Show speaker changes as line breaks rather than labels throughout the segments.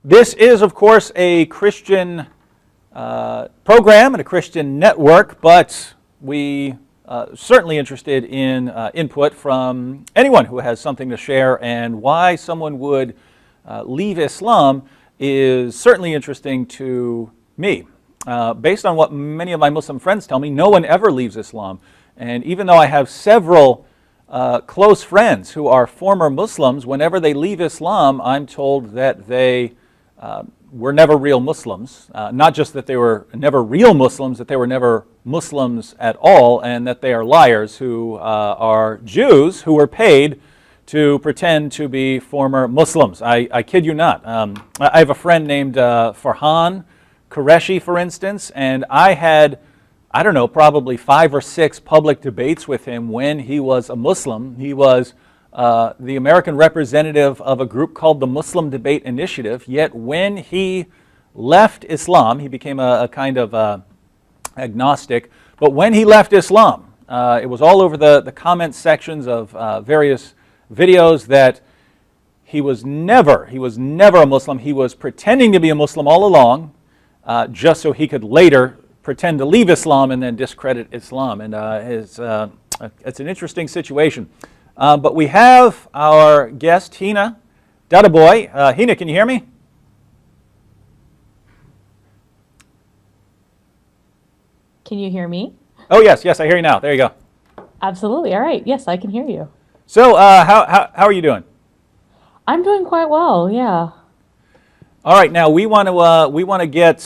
This is, of course, a Christian program and a Christian network, but we certainly interested in input from anyone who has something to share, and why someone would leave Islam is certainly interesting to me. Based on what many of my Muslim friends tell me, no one ever leaves Islam. And even though I have several close friends who are former Muslims, whenever they leave Islam, I'm told that they were never real Muslims. Not just that they were never real Muslims, that they were never Muslims at all, and that they are liars who are Jews who were paid to pretend to be former Muslims. I kid you not. I have a friend named Farhan Qureshi, for instance, and I had, I don't know, probably 5 or 6 public debates with him when he was a Muslim. He was the American representative of a group called the Muslim Debate Initiative, yet when he left Islam, he became a kind of agnostic, but when he left Islam, it was all over the comment sections of various videos that he was never a Muslim. He was pretending to be a Muslim all along, just so he could later pretend to leave Islam and then discredit Islam. And it's an interesting situation. But we have our guest, Heina, Dadabhoy. Heina, can you hear me?
Can you hear me?
Oh, yes, I hear you now. There you go.
Absolutely. All right. Yes, I can hear you.
So, how are you doing?
I'm doing quite well. Yeah.
All right. Now we want to get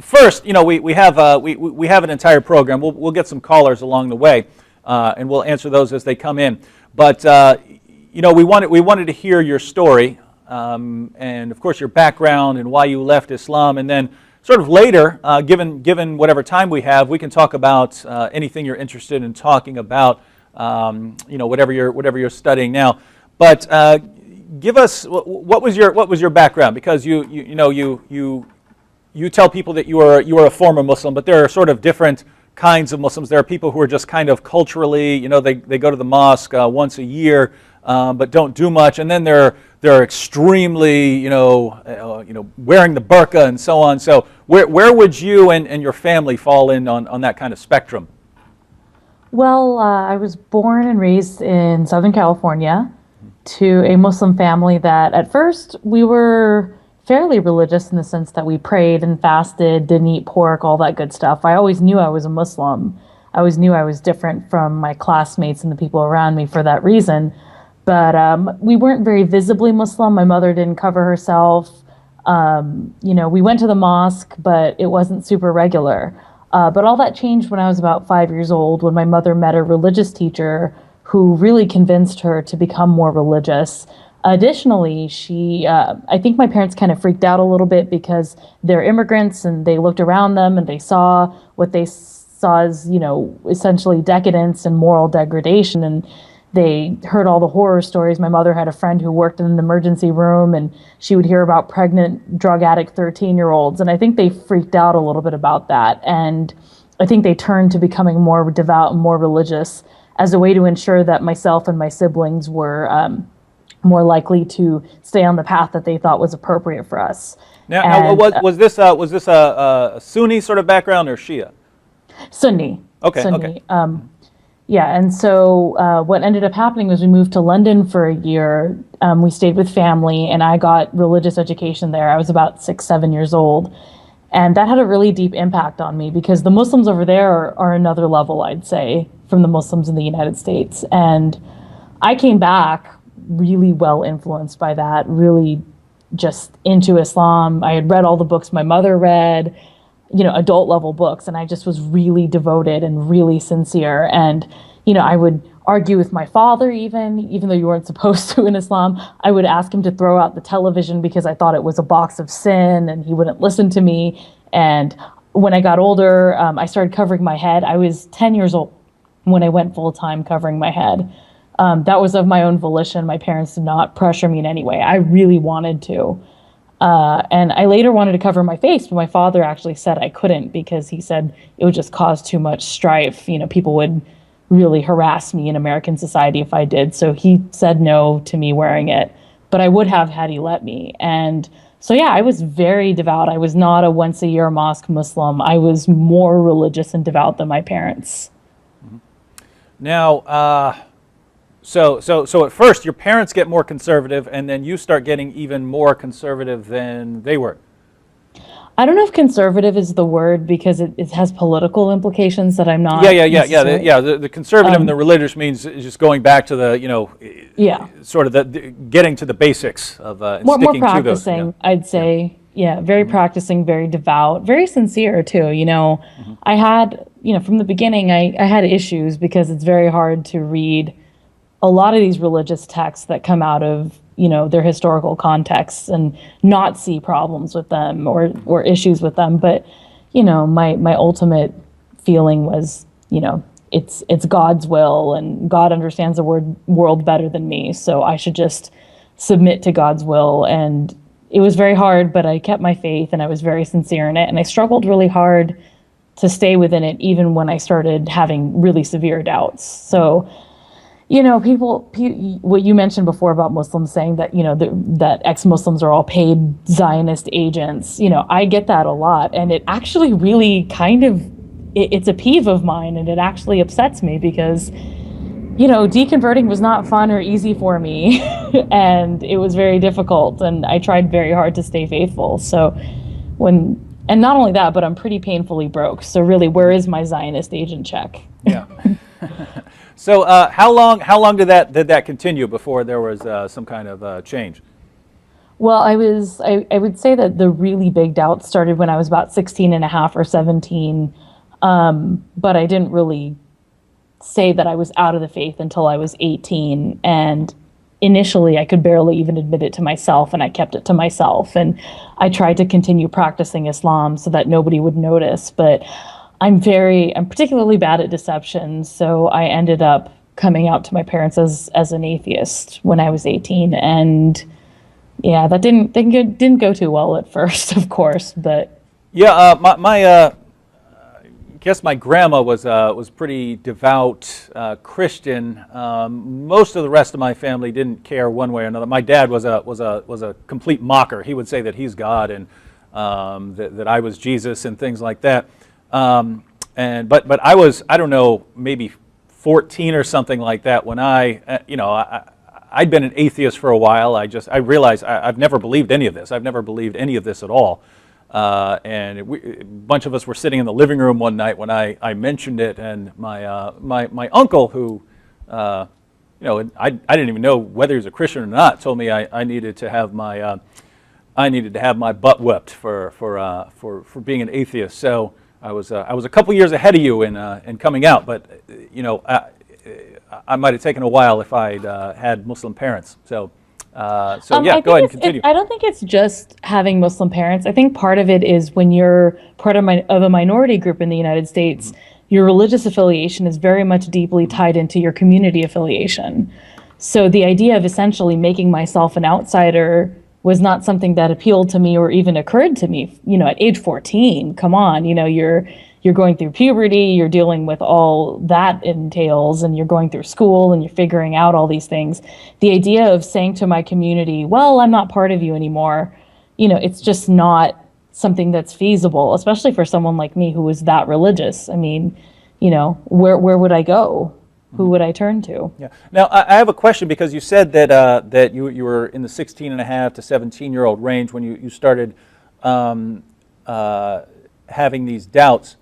first. You know, we have an entire program. We'll get some callers along the way, and we'll answer those as they come in. But you know, we wanted to hear your story, and of course your background and why you left Islam, and then sort of later, given whatever time we have, we can talk about anything you're interested in talking about. You know, whatever you're studying now. But give us what was your background, because you tell people that you are a former Muslim, but there are sort of different kinds of Muslims. There are people who are just kind of culturally, you know, they go to the mosque once a year, but don't do much, and then they're extremely, you know, wearing the burqa and so on. So where would you and your family fall in on that kind of spectrum?
Well, I was born and raised in Southern California to a Muslim family that at first we were fairly religious in the sense that we prayed and fasted, didn't eat pork, all that good stuff. I always knew I was a Muslim. I always knew I was different from my classmates and the people around me for that reason. But we weren't very visibly Muslim. My mother didn't cover herself. You know, we went to the mosque, but it wasn't super regular. But all that changed when I was about 5 years old, when my mother met a religious teacher who really convinced her to become more religious. Additionally, I think my parents kind of freaked out a little bit because they're immigrants and they looked around them and they saw what they saw as, you know, essentially decadence and moral degradation. And they heard all the horror stories. My mother had a friend who worked in an emergency room, and she would hear about pregnant, drug addict 13-year-olds. And I think they freaked out a little bit about that. And I think they turned to becoming more devout and more religious as a way to ensure that myself and my siblings were more likely to stay on the path that they thought was appropriate for us.
Now was this a Sunni sort of background or Shia?
Sunni.
Okay.
Sunni. Okay. Yeah, and so what ended up happening was we moved to London for a year. We stayed with family, and I got religious education there. I was about 6, 7 years old. And that had a really deep impact on me because the Muslims over there are another level, I'd say, from the Muslims in the United States. And I came back really well influenced by that, really just into Islam. I had read all the books my mother read, you know, adult level books, and I just was really devoted and really sincere. And, you know, I would argue with my father even though you weren't supposed to in Islam. I would ask him to throw out the television because I thought it was a box of sin, and he wouldn't listen to me. And when I got older, I started covering my head. I was 10 years old when I went full-time covering my head. That was of my own volition. My parents did not pressure me in any way. I really wanted to. And I later wanted to cover my face, but my father actually said I couldn't because he said it would just cause too much strife. You know, people would really harass me in American society if I did. So he said no to me wearing it. but I would have had he let me. And so, yeah, I was very devout. I was not a once a year mosque Muslim. I was more religious and devout than my parents.
Now, so at first your parents get more conservative, and then you start getting even more conservative than they were.
I don't know if conservative is the word because it has political implications that I'm not.
The conservative and the religious means just going back to the, sort of the getting to the basics of
more
sticking
practicing,
to those.
I'd say. Yeah, very practicing, very devout, very sincere too. I had, from the beginning, I had issues because it's very hard to read a lot of these religious texts that come out of their historical contexts and not see problems with them or issues with them. But my ultimate feeling was it's God's will, and God understands the world better than me, so I should just submit to God's will. And it was very hard, but I kept my faith and I was very sincere in it, and I struggled really hard to stay within it even when I started having really severe doubts. So what you mentioned before about Muslims saying that, that ex-Muslims are all paid Zionist agents, I get that a lot. And it actually really it's a peeve of mine, and it actually upsets me because, deconverting was not fun or easy for me. And it was very difficult, and I tried very hard to stay faithful. So and not only that, but I'm pretty painfully broke. So really, where is my Zionist agent check?
Yeah. So how long did that continue before there was some kind of change?
Well, I would say that the really big doubts started when I was about 16 and a half or 17. But I didn't really say that I was out of the faith until I was 18. And initially I could barely even admit it to myself, and I kept it to myself. And I tried to continue practicing Islam so that nobody would notice. But I'm particularly bad at deception, so I ended up coming out to my parents as an atheist when I was 18, and yeah, that didn't go too well at first, of course, but
yeah, I guess my grandma was pretty devout Christian. Most of the rest of my family didn't care one way or another. My dad was a complete mocker. He would say that he's God and that I was Jesus and things like that. But I was, I don't know, maybe 14 or something like that when I'd been an atheist for a while. I realized I've never believed any of this. I've never believed any of this at all. A bunch of us were sitting in the living room one night when I mentioned it, and my uncle, who I didn't even know whether he was a Christian or not, told me I needed to have my butt whipped for being an atheist. So I was a couple years ahead of you in coming out, but I might have taken a while if I'd had Muslim parents. So yeah, go ahead and continue.
I don't think it's just having Muslim parents. I think part of it is when you're part of a minority group in the United States, your religious affiliation is very much deeply tied into your community affiliation. So the idea of essentially making myself an outsider was not something that appealed to me or even occurred to me, at age 14. Come on, you're going through puberty, you're dealing with all that entails, and you're going through school and you're figuring out all these things. The idea of saying to my community, well, I'm not part of you anymore, it's just not something that's feasible, especially for someone like me who was that religious. I mean, where would I go? Who would I turn to?
Yeah. Now, I have a question, because you said that you were in the 16 and a half to 17-year-old range when you started having these doubts.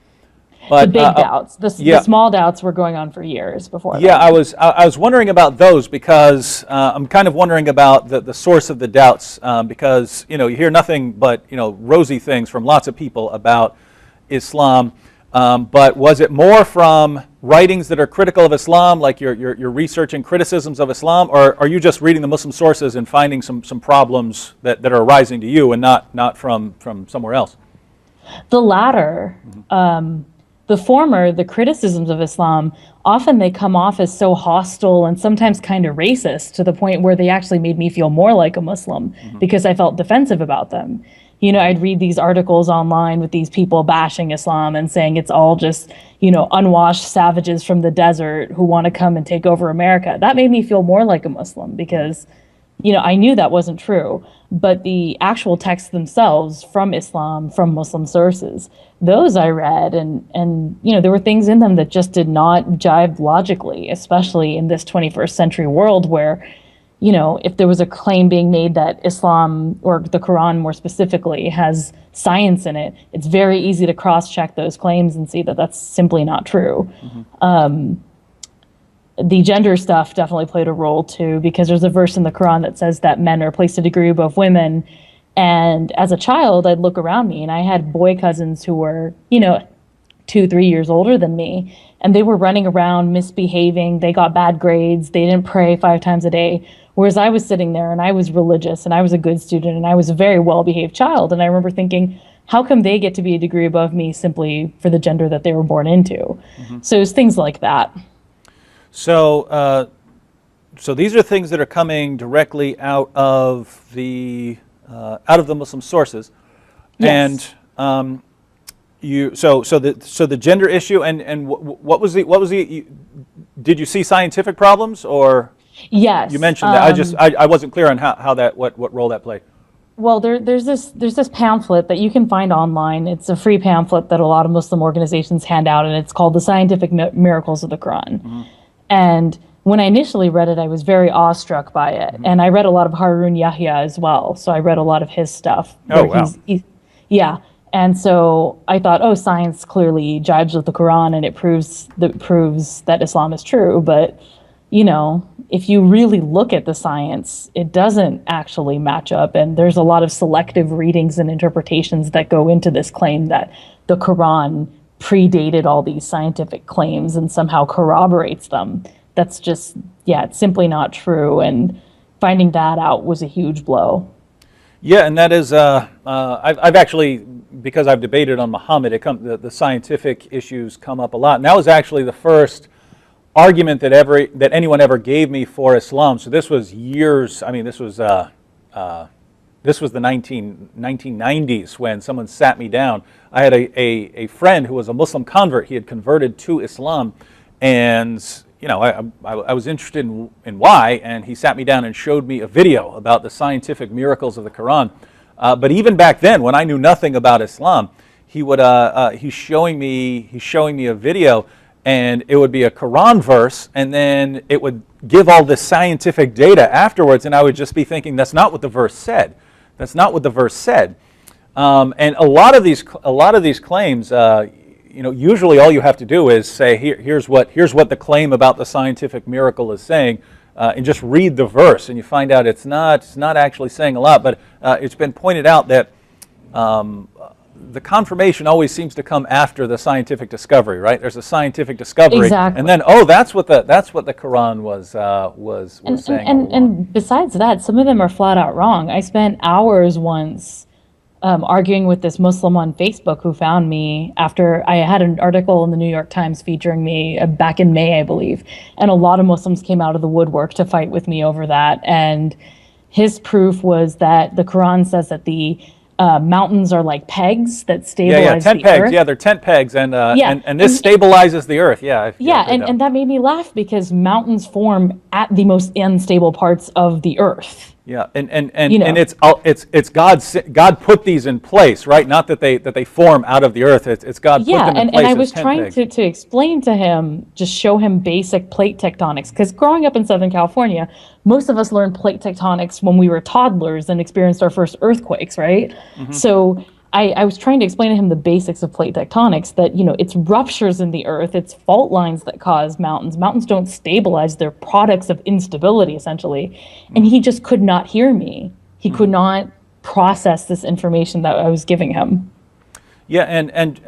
But,
the big doubts. The small doubts were going on for years before
Yeah,
that.
I was wondering about those, because I'm kind of wondering about the source of the doubts, because you hear nothing but rosy things from lots of people about Islam. But was it more from writings that are critical of Islam, like your research and criticisms of Islam, or are you just reading the Muslim sources and finding some problems that are arising to you and not from somewhere else?
The latter. The former, the criticisms of Islam, often they come off as so hostile and sometimes kind of racist, to the point where they actually made me feel more like a Muslim because I felt defensive about them. I'd read these articles online with these people bashing Islam and saying it's all just, unwashed savages from the desert who want to come and take over America. That made me feel more like a Muslim because, I knew that wasn't true, but the actual texts themselves from Islam, from Muslim sources, those I read, and there were things in them that just did not jive logically, especially in this 21st century world where, if there was a claim being made that Islam, or the Quran more specifically, has science in it, it's very easy to cross-check those claims and see that that's simply not true. The gender stuff definitely played a role too, because there's a verse in the Quran that says that men are placed a degree above women. And as a child, I'd look around me and I had boy cousins who were, 2-3 years older than me, and they were running around misbehaving. They got bad grades. They didn't pray 5 times a day. Whereas I was sitting there and I was religious and I was a good student and I was a very well-behaved child. And I remember thinking, how come they get to be a degree above me simply for the gender that they were born into? So it was things like that.
So, so these are things that are coming directly out of the Muslim sources,
Yes.
and so the gender issue, and what was the did you see scientific problems, or
Yes.
you mentioned that I wasn't clear on how that what role that played.
Well, there's this pamphlet that you can find online. It's a free pamphlet that a lot of Muslim organizations hand out, and it's called The Scientific Miracles of the Quran. And when I initially read it, I was very awestruck by it. And I read a lot of Harun Yahya as well. So I read a lot of his stuff.
Oh, wow.
Yeah. And so I thought, oh, science clearly jibes with the Quran and it proves that Islam is true. But, if you really look at the science, it doesn't actually match up. And there's a lot of selective readings and interpretations that go into this claim that the Quran predated all these scientific claims and somehow corroborates them. That's just, it's simply not true. And finding that out was a huge blow.
Yeah, and that is, I've actually, because I've debated on Muhammad, the scientific issues come up a lot. And that was actually the first argument that anyone ever gave me for Islam. So this was years, this was the 1990s when someone sat me down. I had a friend who was a Muslim convert. He had converted to Islam, and I was interested in why, and he sat me down and showed me a video about the scientific miracles of the Quran. But even back then, when I knew nothing about Islam, he's showing me a video, and it would be a Quran verse, and then it would give all this scientific data afterwards, and I would just be thinking, that's not what the verse said. That's not what the verse said. And a lot of these claims, usually all you have to do is say, here's what the claim about the scientific miracle is saying, and just read the verse, and you find out it's not actually saying a lot. But it's been pointed out that the confirmation always seems to come after the scientific discovery, right? There's a scientific discovery,
Exactly.
and then that's what the Quran was saying.
And besides that, some of them are flat out wrong. I spent hours once arguing with this Muslim on Facebook who found me after I had an article in the New York Times featuring me back in May, I believe, and a lot of Muslims came out of the woodwork to fight with me over that. And his proof was that the Quran says that the mountains are like pegs that stabilize
tent
the
pegs.
earth.
Yeah, they're tent pegs, and this stabilizes the earth.
And that made me laugh because mountains form at the most unstable parts of the earth.
Yeah, and it's God put these in place, right? Not that they form out of the earth. It's God put them in place.
And I was
as tent
trying
pegs.
to explain to him, just show him basic plate tectonics, because growing up in Southern California, most of us learned plate tectonics when we were toddlers and experienced our first earthquakes, right? So I was trying to explain to him the basics of plate tectonics, that, it's ruptures in the earth, it's fault lines that cause mountains. Mountains don't stabilize, they're products of instability, essentially. And he just could not hear me. He could not process this information that I was giving him.
Yeah, and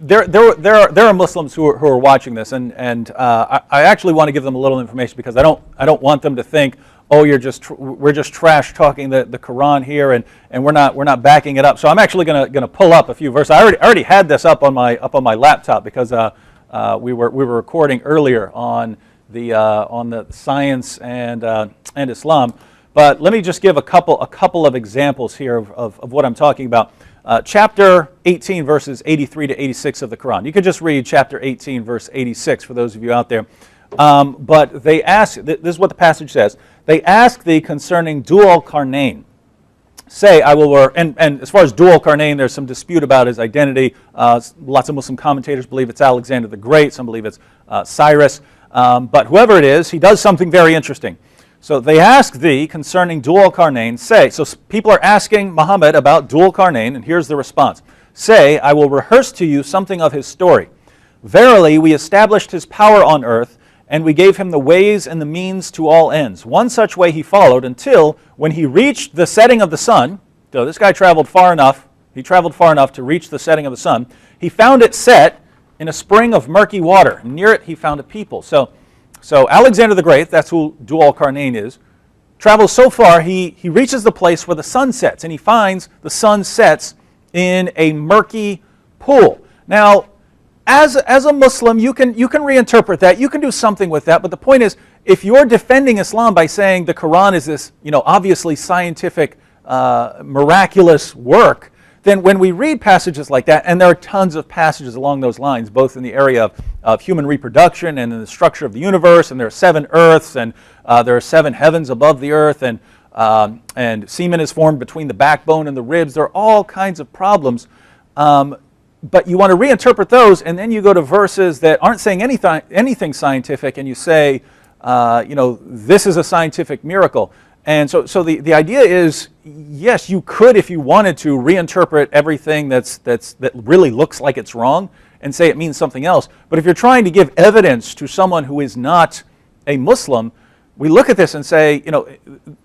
there are Muslims who are watching this, and I actually want to give them a little information, because I don't want them to think, oh, we're just trash talking the Quran here, and we're not backing it up. So I'm actually gonna pull up a few verses. I already had this up on my laptop, because we were recording earlier on the science and Islam. But let me just give a couple of examples here of what I'm talking about. Chapter 18, verses 83 to 86 of the Quran. You could just read chapter 18, verse 86 for those of you out there. But they ask, this is what the passage says. they ask thee concerning dual carnane. Say, I will, and as far as dual carnane, there's some dispute about his identity. Lots of Muslim commentators believe it's Alexander the Great. Some believe it's Cyrus. But whoever it is, he does something very interesting. So they ask thee concerning dual carnane. Say, so people are asking Muhammad about dual carnane, and here's the response. Say, I will rehearse to you something of his story. Verily, we established his power on earth, and we gave him the ways and the means to all ends. One such way he followed until, when he reached the setting of the sun, so this guy traveled far enough, he traveled far enough to reach the setting of the sun, he found it set in a spring of murky water. Near it he found a people. So Alexander the Great, that's who Dual Carnane is, travels so far, he reaches the place where the sun sets, and he finds the sun sets in a murky pool. Now, as a Muslim, you can reinterpret that. You can do something with that. But the point is, if you're defending Islam by saying the Quran is this, obviously scientific, miraculous work, then when we read passages like that, and there are tons of passages along those lines, both in the area of human reproduction and in the structure of the universe, and there are 7 earths, and there are 7 heavens above the earth, and semen is formed between the backbone and the ribs. There are all kinds of problems. But you want to reinterpret those, and then you go to verses that aren't saying anything scientific, and you say, this is a scientific miracle. And so the idea is, yes, you could, if you wanted to, reinterpret everything that really looks like it's wrong and say it means something else. But if you're trying to give evidence to someone who is not a Muslim, we look at this and say,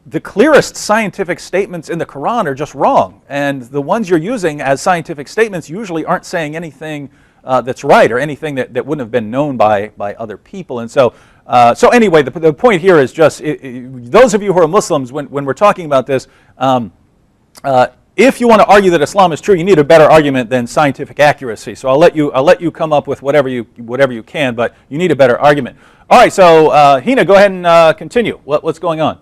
the clearest scientific statements in the Quran are just wrong. And the ones you're using as scientific statements usually aren't saying anything that's right, or anything that wouldn't have been known by other people. And so anyway, the point here is just, those of you who are Muslims, when we're talking about this, if you want to argue that Islam is true, you need a better argument than scientific accuracy. So I'll let you come up with whatever you can, but you need a better argument. All right, so Heina, go ahead and continue. What's going on?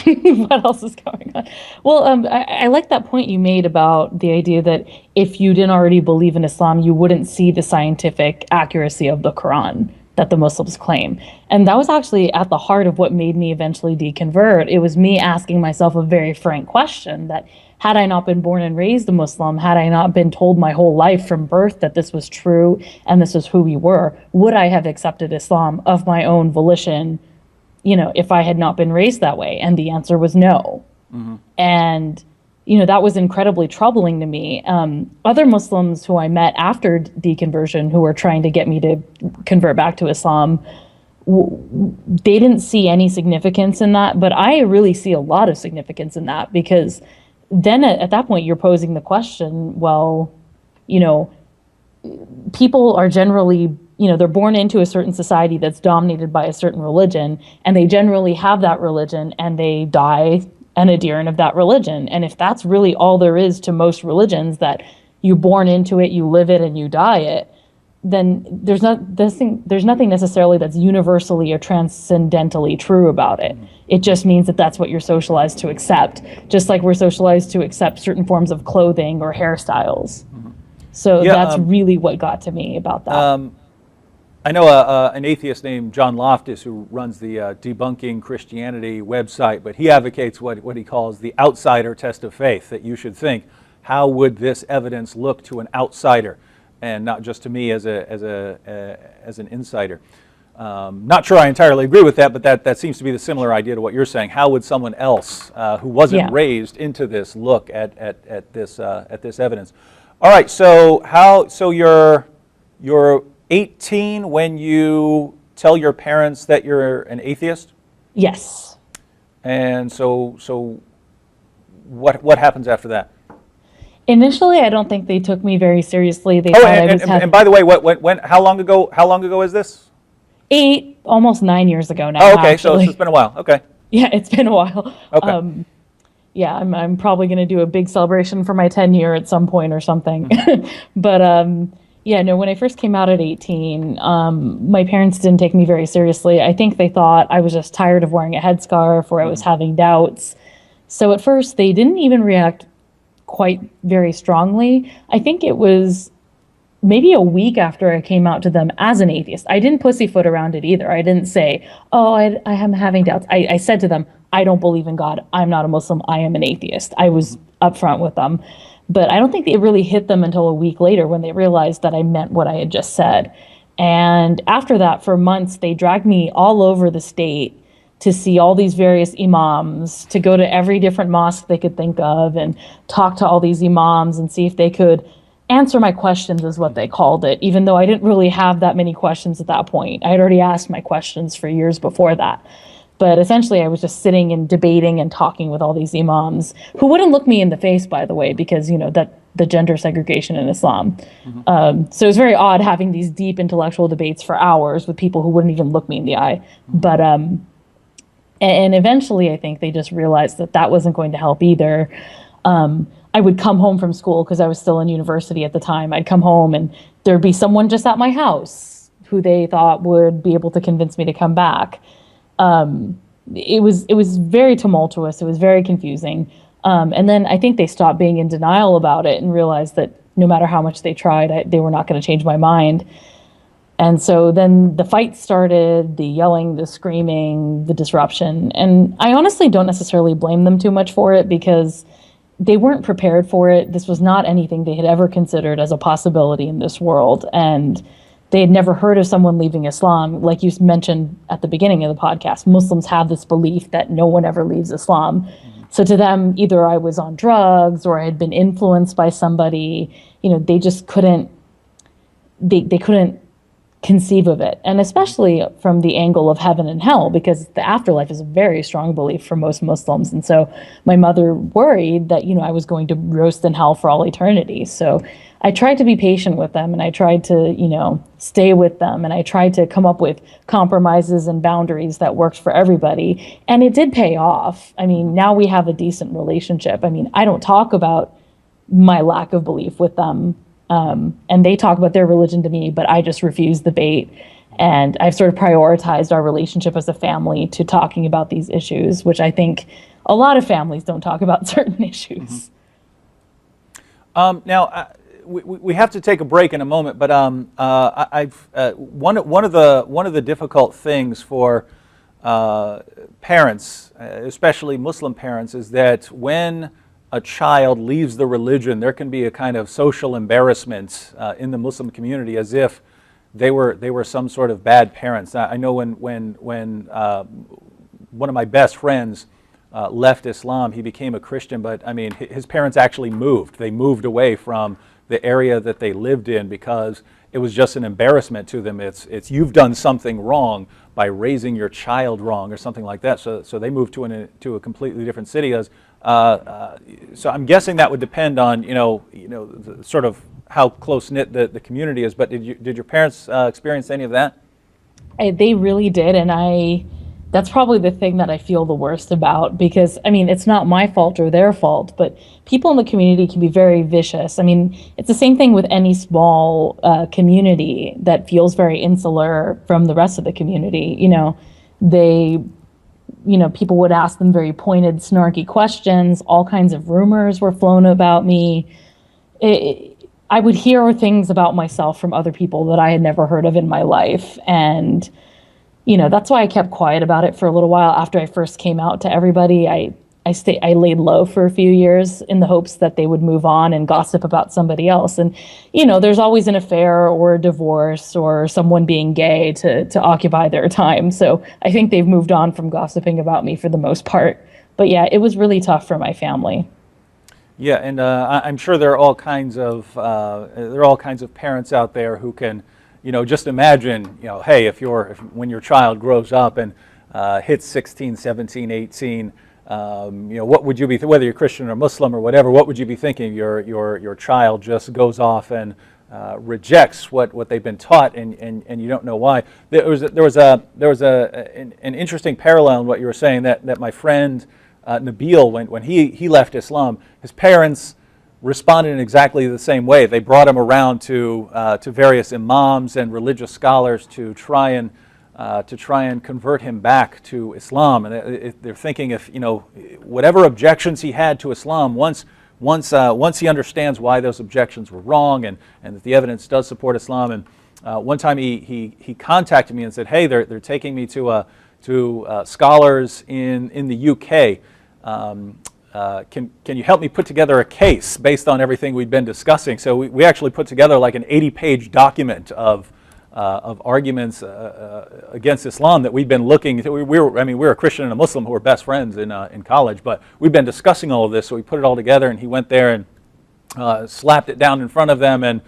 What else is going on? Well, I like that point you made about the idea that if you didn't already believe in Islam, you wouldn't see the scientific accuracy of the Quran that the Muslims claim. And that was actually at the heart of what made me eventually deconvert. It was me asking myself a very frank question that, had I not been born and raised a Muslim, had I not been told my whole life from birth that this was true and this is who we were, would I have accepted Islam of my own volition, if I had not been raised that way? And the answer was no. Mm-hmm. And, that was incredibly troubling to me. Other Muslims who I met after deconversion who were trying to get me to convert back to Islam, they didn't see any significance in that, but I really see a lot of significance in that, because then at that point you're posing the question, well, people are generally, they're born into a certain society that's dominated by a certain religion, and they generally have that religion, and they die an adherent of that religion. And if that's really all there is to most religions, that you're born into it, you live it, and you die it, then there's nothing necessarily that's universally or transcendentally true about it. It just means that that's what you're socialized to accept, just like we're socialized to accept certain forms of clothing or hairstyles. So that's really what got to me about that.
I know an atheist named John Loftus who runs the Debunking Christianity website, but he advocates what he calls the outsider test of faith, that you should think, how would this evidence look to an outsider, and not just to me as an insider. Not sure I entirely agree with that, but that seems to be the similar idea to what you're saying. How would someone else who wasn't raised into this look at this evidence? All right, so you're 18 when you tell your parents that you're an atheist?
Yes.
And so what happens after that?
Initially, I don't think they took me very seriously. They thought I was
and by the way, how long ago is this?
8, almost 9 years ago now.
Oh, okay,
actually.
so it's been a while. Okay.
Yeah, it's been a while.
Okay.
Yeah, I'm probably going to do a big celebration for my 10-year at some point or something. But when I first came out at 18, my parents didn't take me very seriously. I think they thought I was just tired of wearing a headscarf, or I was having doubts. So at first, they didn't even react quite very strongly. I think it was maybe a week after I came out to them as an atheist. I didn't pussyfoot around it either. I didn't say, oh, I am having doubts. I said to them, I don't believe in God. I'm not a Muslim. I am an atheist. I was upfront with them. But I don't think it really hit them until a week later when they realized that I meant what I had just said. And after that, for months, they dragged me all over the state to see all these various imams, to go to every different mosque they could think of and talk to all these imams and see if they could answer my questions, is what they called it, even though I didn't really have that many questions at that point. I had already asked my questions for years before that. But essentially, I was just sitting and debating and talking with all these imams who wouldn't look me in the face, by the way, because, that the gender segregation in Islam. So it was very odd having these deep intellectual debates for hours with people who wouldn't even look me in the eye. But and eventually, I think they just realized that that wasn't going to help either. I would come home from school because I was still in university at the time. I'd come home and there'd be someone just at my house who they thought would be able to convince me to come back. It was very tumultuous. It was very confusing. And then I think they stopped being in denial about it and realized that no matter how much they tried, they were not going to change my mind. And so then the fight started, the yelling, the screaming, the disruption. And I honestly don't necessarily blame them too much for it because they weren't prepared for it. This was not anything they had ever considered as a possibility in this world. And they had never heard of someone leaving Islam. Like you mentioned at the beginning of the podcast, Muslims have this belief that no one ever leaves Islam. So to them, either I was on drugs or I had been influenced by somebody. They just couldn't, they couldn't conceive of it. And especially from the angle of heaven and hell, because the afterlife is a very strong belief for most Muslims. And so my mother worried that, I was going to roast in hell for all eternity. So I tried to be patient with them and I tried to, stay with them and I tried to come up with compromises and boundaries that worked for everybody. And it did pay off. I mean, now we have a decent relationship. I mean, I don't talk about my lack of belief with them. And they talk about their religion to me, but I just refuse the bait. And I've sort of prioritized our relationship as a family to talking about these issues, which I think a lot of families don't talk about certain issues.
Now, we have to take a break in a moment, but one of the difficult things for parents, especially Muslim parents, is that when a child leaves the religion, there can be a kind of social embarrassment in the Muslim community, as if they were some sort of bad parents. I know when one of my best friends left Islam, he became a Christian, but I mean his parents actually moved. They moved away from the area that they lived in because it was just an embarrassment to them. It's you've done something wrong by raising your child wrong or something like that. So they moved to a completely different city. So I'm guessing that would depend on sort of how close knit the community is. But did your parents experience any of that?
They really did, and that's probably the thing that I feel the worst about, because I mean it's not my fault or their fault, but people in the community can be very vicious. I mean, it's the same thing with any small community that feels very insular from the rest of the community. People would ask them very pointed, snarky questions. All kinds of rumors were flown about me. I would hear things about myself from other people that I had never heard of in my life. And, that's why I kept quiet about it for a little while. After I first came out to everybody, I laid low for a few years in the hopes that they would move on and gossip about somebody else. And, there's always an affair or a divorce or someone being gay to occupy their time. So I think they've moved on from gossiping about me for the most part. But yeah, it was really tough for my family.
Yeah, and I'm sure there are all kinds of parents out there who can, just imagine, hey, when your child grows up and hits 16, 17, 18. What would you be, whether you're Christian or Muslim or whatever, what would you be thinking? Your child just goes off and rejects what they've been taught, and you don't know why. There was an interesting parallel in what you were saying, that my friend Nabil, when he left Islam, his parents responded in exactly the same way. They brought him around to various imams and religious scholars to try and convert him back to Islam. And they're thinking, if whatever objections he had to Islam, once once he understands why those objections were wrong and that the evidence does support Islam. And one time he contacted me and said, hey, they're taking me to scholars in the UK. Can you help me put together a case based on everything we'd been discussing? So we actually put together like an 80-page document of arguments against Islam that we'd been looking. We were a Christian and a Muslim who were best friends in college, but we've been discussing all of this. So we put it all together, and he went there and slapped it down in front of them, and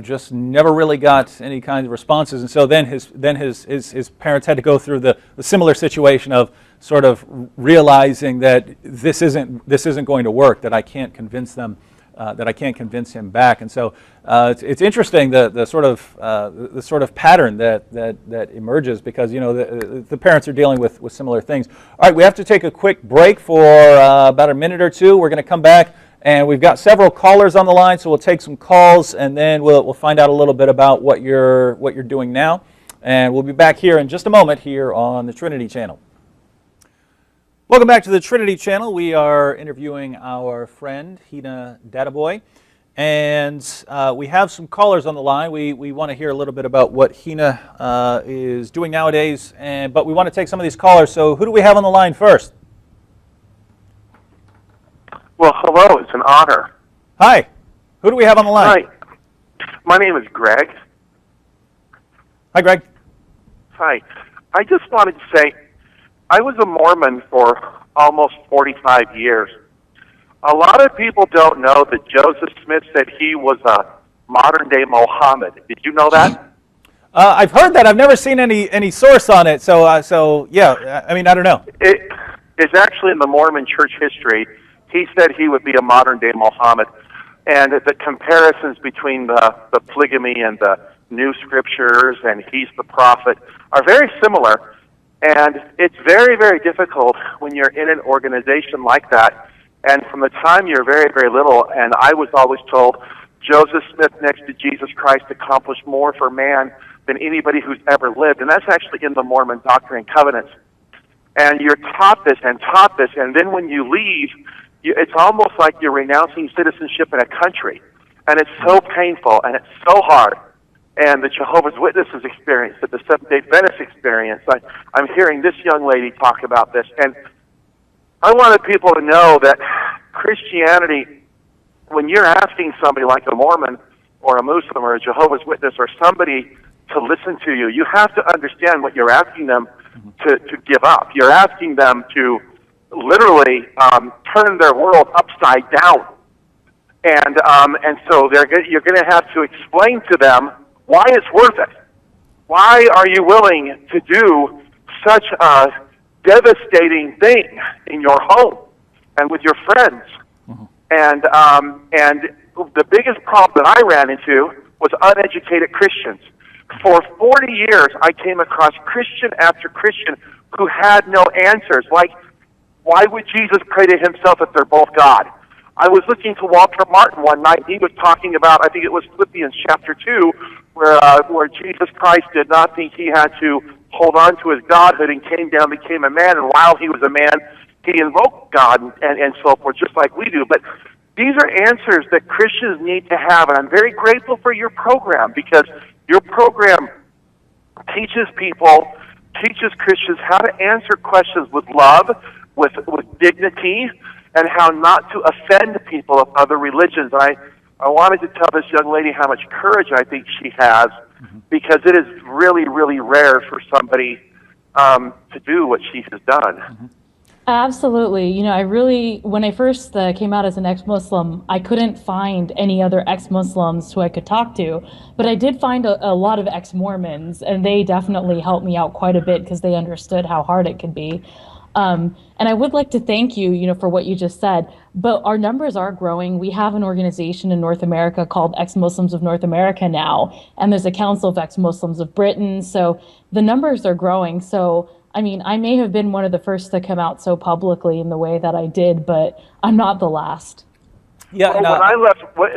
just never really got any kind of responses. And so then his parents had to go through the similar situation of sort of realizing that this isn't going to work, that I can't convince them, that I can't convince him back. And so it's interesting the sort of pattern that emerges, because the parents are dealing with similar things. All right, we have to take a quick break for about a minute or two. We're going to come back, and we've got several callers on the line, so we'll take some calls, and then we'll find out a little bit about what you're doing now. And we'll be back here in just a moment here on the Trinity Channel. Welcome back to the Trinity Channel. We are interviewing our friend, Heina Dadabhoy, and we have some callers on the line. We want to hear a little bit about what Heina is doing nowadays, but we want to take some of these callers. So who do we have on the line first?
Well, hello. It's an honor.
Hi. Who do we have on the line?
Hi. My name is Greg.
Hi, Greg.
Hi. I just wanted to say, I was a Mormon for almost 45 years. A lot of people don't know that Joseph Smith said he was a modern-day Mohammed. Did you know that?
I've heard that. I've never seen any source on it. So yeah, I mean, I don't know.
It's actually in the Mormon church history. He said he would be a modern-day Mohammed. And the comparisons between the polygamy and the new scriptures and he's the prophet are very similar. And it's very, very difficult when you're in an organization like that. And from the time you're very, very little, and I was always told, Joseph Smith next to Jesus Christ accomplished more for man than anybody who's ever lived. And that's actually in the Mormon Doctrine and Covenants. And you're taught this, and then when you leave, it's almost like you're renouncing citizenship in a country. And it's so painful, and it's so hard. And the Jehovah's Witnesses experience, that the Seventh-day Adventist experience. I'm hearing this young lady talk about this. And I wanted people to know that Christianity, when you're asking somebody like a Mormon or a Muslim or a Jehovah's Witness or somebody to listen to you, you have to understand what you're asking them to give up. You're asking them to literally turn their world upside down. And so you're going to have to explain to them why it's worth it. Why are you willing to do such a devastating thing in your home and with your friends? And the biggest problem that I ran into was uneducated Christians. For 40 years, I came across Christian after Christian who had no answers. Like, why would Jesus pray to himself if they're both God? I was listening to Walter Martin one night. He was talking about, I think it was Philippians chapter 2, where Jesus Christ did not think he had to hold on to his godhood and came down, became a man, and while he was a man, he invoked God and so forth, just like we do. But these are answers that Christians need to have, and I'm very grateful for your program, because your program teaches Christians how to answer questions with love, with dignity, and how not to offend people of other religions. I wanted to tell this young lady how much courage I think she has, because it is really, really rare for somebody to do what she has done.
Absolutely. You know, when I first came out as an ex-Muslim, I couldn't find any other ex-Muslims who I could talk to, but I did find a lot of ex-Mormons, and they definitely helped me out quite a bit because they understood how hard it could be. And I would like to thank you, for what you just said, but our numbers are growing. We have an organization in North America called Ex-Muslims of North America now, and there's a Council of Ex-Muslims of Britain, so the numbers are growing. So, I mean, I may have been one of the first to come out so publicly in the way that I did, but I'm not the last.
Yeah. Well,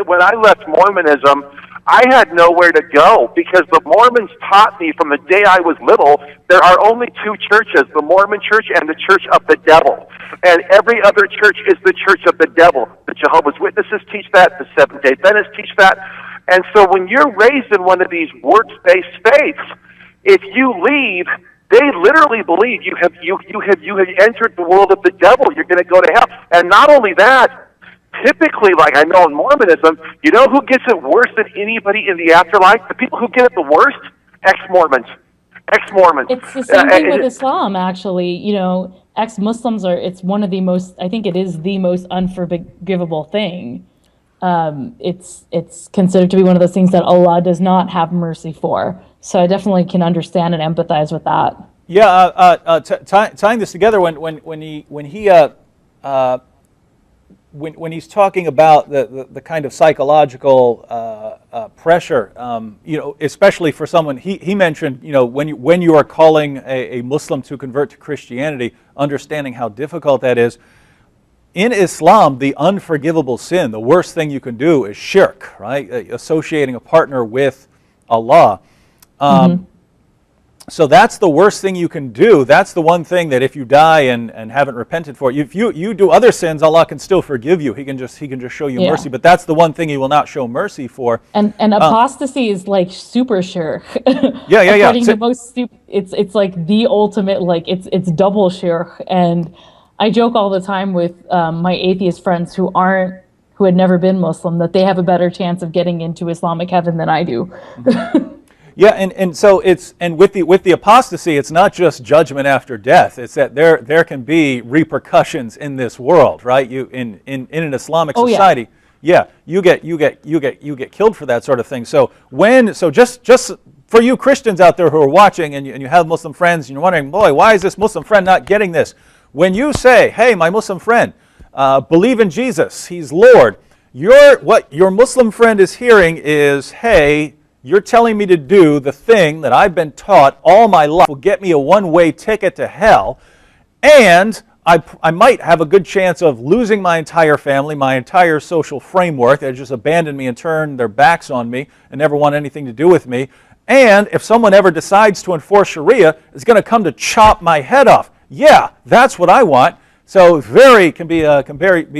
when I left Mormonism, I had nowhere to go because the Mormons taught me from the day I was little there are only two churches, the Mormon church and the church of the devil. And every other church is the church of the devil. The Jehovah's Witnesses teach that. The Seventh-day Adventists teach that. And so when you're raised in one of these works-based faiths, if you leave, they literally believe you have entered the world of the devil. You're going to go to hell. And not only that, typically, like I know in Mormonism, you know who gets it worse than anybody in the afterlife? The people who get it the worst? Ex-Mormons. Ex-Mormons.
It's the same thing with Islam, actually. You know, ex-Muslims it's one of the most, I think it is the most unforgivable thing. It's considered to be one of those things that Allah does not have mercy for. So I definitely can understand and empathize with that.
Yeah, tying this together, when he's talking about the kind of psychological pressure, you know, especially for someone, he mentioned, you know, when you are calling a Muslim to convert to Christianity, understanding how difficult that is. In Islam, the unforgivable sin, the worst thing you can do is shirk, right? Associating a partner with Allah. So that's the worst thing you can do. That's the one thing that if you die and haven't repented for, if you do other sins, Allah can still forgive you. He can just show you mercy. But that's the one thing He will not show mercy for.
And apostasy is like super shirk.
Yeah.
According to most, it's like the ultimate, like it's double shirk. And I joke all the time with my atheist friends who had never been Muslim that they have a better chance of getting into Islamic heaven than I do.
Yeah, and so with the apostasy, it's not just judgment after death. It's that there can be repercussions in this world, right? You in an Islamic society, you get killed for that sort of thing. So just for you Christians out there who are watching and you have Muslim friends and you're wondering, boy, why is this Muslim friend not getting this? When you say, hey, my Muslim friend, believe in Jesus, He's Lord, what your Muslim friend is hearing is, hey, you're telling me to do the thing that I've been taught all my life will get me a one-way ticket to hell, and I might have a good chance of losing my entire family, my entire social framework. They just abandoned me and turned their backs on me and never want anything to do with me. And if someone ever decides to enforce Sharia, it's going to come to chop my head off. Yeah, that's what I want. So can be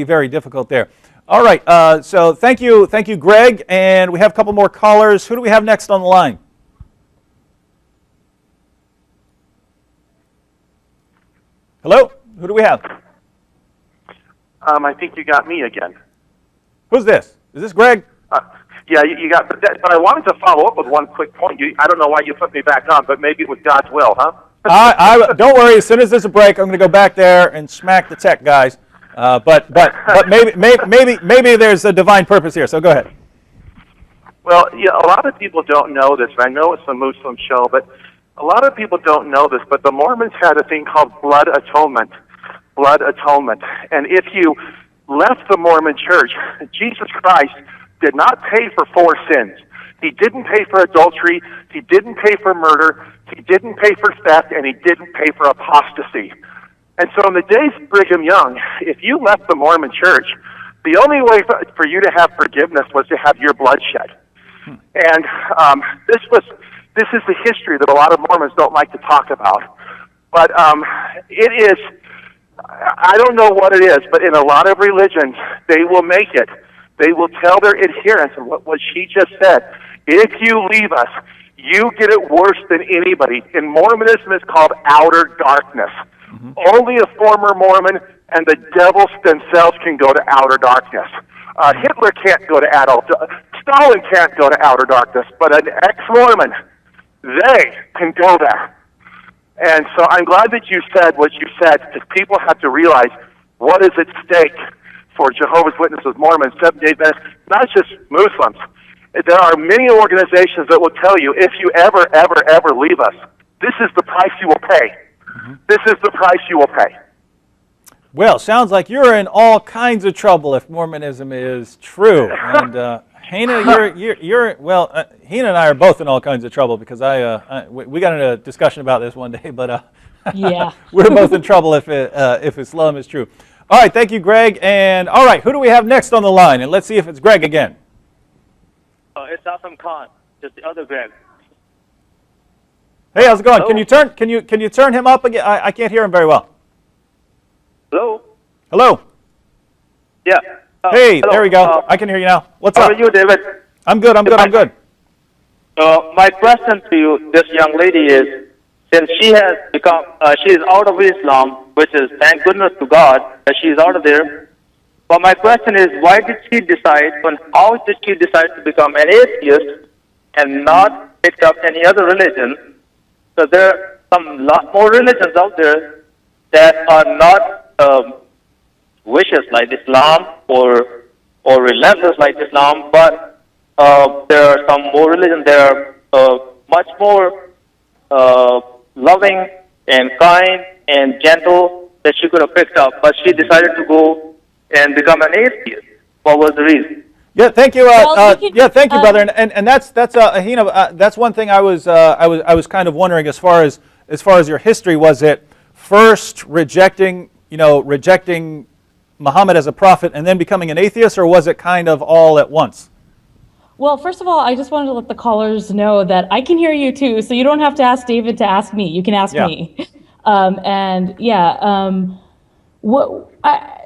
very difficult there. All right, so thank you, Greg, and we have a couple more callers. Who do we have next on the line? Hello, who do we have?
I think you got me again.
Who's this? Is this Greg?
Yeah, you got. But I wanted to follow up with one quick point. I don't know why you put me back on, but maybe it was God's will, huh?
Don't worry. As soon as there's a break, I'm going to go back there and smack the tech guys. But maybe there's a divine purpose here. So go ahead.
Well, yeah, a lot of people don't know this. And I know it's a Muslim show, but a lot of people don't know this. But the Mormons had a thing called blood atonement. Blood atonement. And if you left the Mormon Church, Jesus Christ did not pay for 4 sins. He didn't pay for adultery. He didn't pay for murder. He didn't pay for theft, and he didn't pay for apostasy. And so in the days of Brigham Young, if you left the Mormon Church, the only way for you to have forgiveness was to have your blood shed. And this is the history that a lot of Mormons don't like to talk about. But it is, I don't know what it is, but in a lot of religions, they will make it. They will tell their adherents, and what she just said, if you leave us, you get it worse than anybody. In Mormonism, it's called outer darkness. Mm-hmm. Only a former Mormon and the devils themselves can go to outer darkness. Hitler can't go to Stalin can't go to outer darkness, but an ex-Mormon, they can go there. And so I'm glad that you said what you said, because people have to realize what is at stake for Jehovah's Witnesses, Mormons, Seventh-day Adventists, not just Muslims. There are many organizations that will tell you, if you ever leave us, this is the price you will pay. Mm-hmm. This is the price you will pay.
Well, sounds like you're in all kinds of trouble if Mormonism is true. And Heina, Heina and I are both in all kinds of trouble, because we got into a discussion about this one day, but
yeah,
we're both in trouble if Islam is true. All right, thank you, Greg. And all right, who do we have next on the line? And let's see if it's Greg again.
It's Awesome Khan, just the other Greg.
Hey, how's it going?
Hello?
Can you turn him up again? I can't hear him very well.
Hello?
Hello.
Yeah.
Hey,
hello.
there we go. I can hear you now. What's
How
up?
are you, David?
I'm good. I'm good.
My question to you, this young lady, is since she has become, she is out of Islam, which is thank goodness to God that she is out of there. But my question is, why did she decide, and how did she decide to become an atheist and not pick up any other religion? So there are some lot more religions out there that are not vicious like Islam or relentless like Islam, but there are some more religions that are much more loving and kind and gentle that she could have picked up, but she decided to go and become an atheist. What was the reason?
Yeah, thank you. Thank you, brother. And that's Heina. That's one thing I was kind of wondering as far as your history. Was it first rejecting Muhammad as a prophet and then becoming an atheist, or was it kind of all at once?
Well, first of all, I just wanted to let the callers know that I can hear you too, so you don't have to ask David to ask me. You can ask me.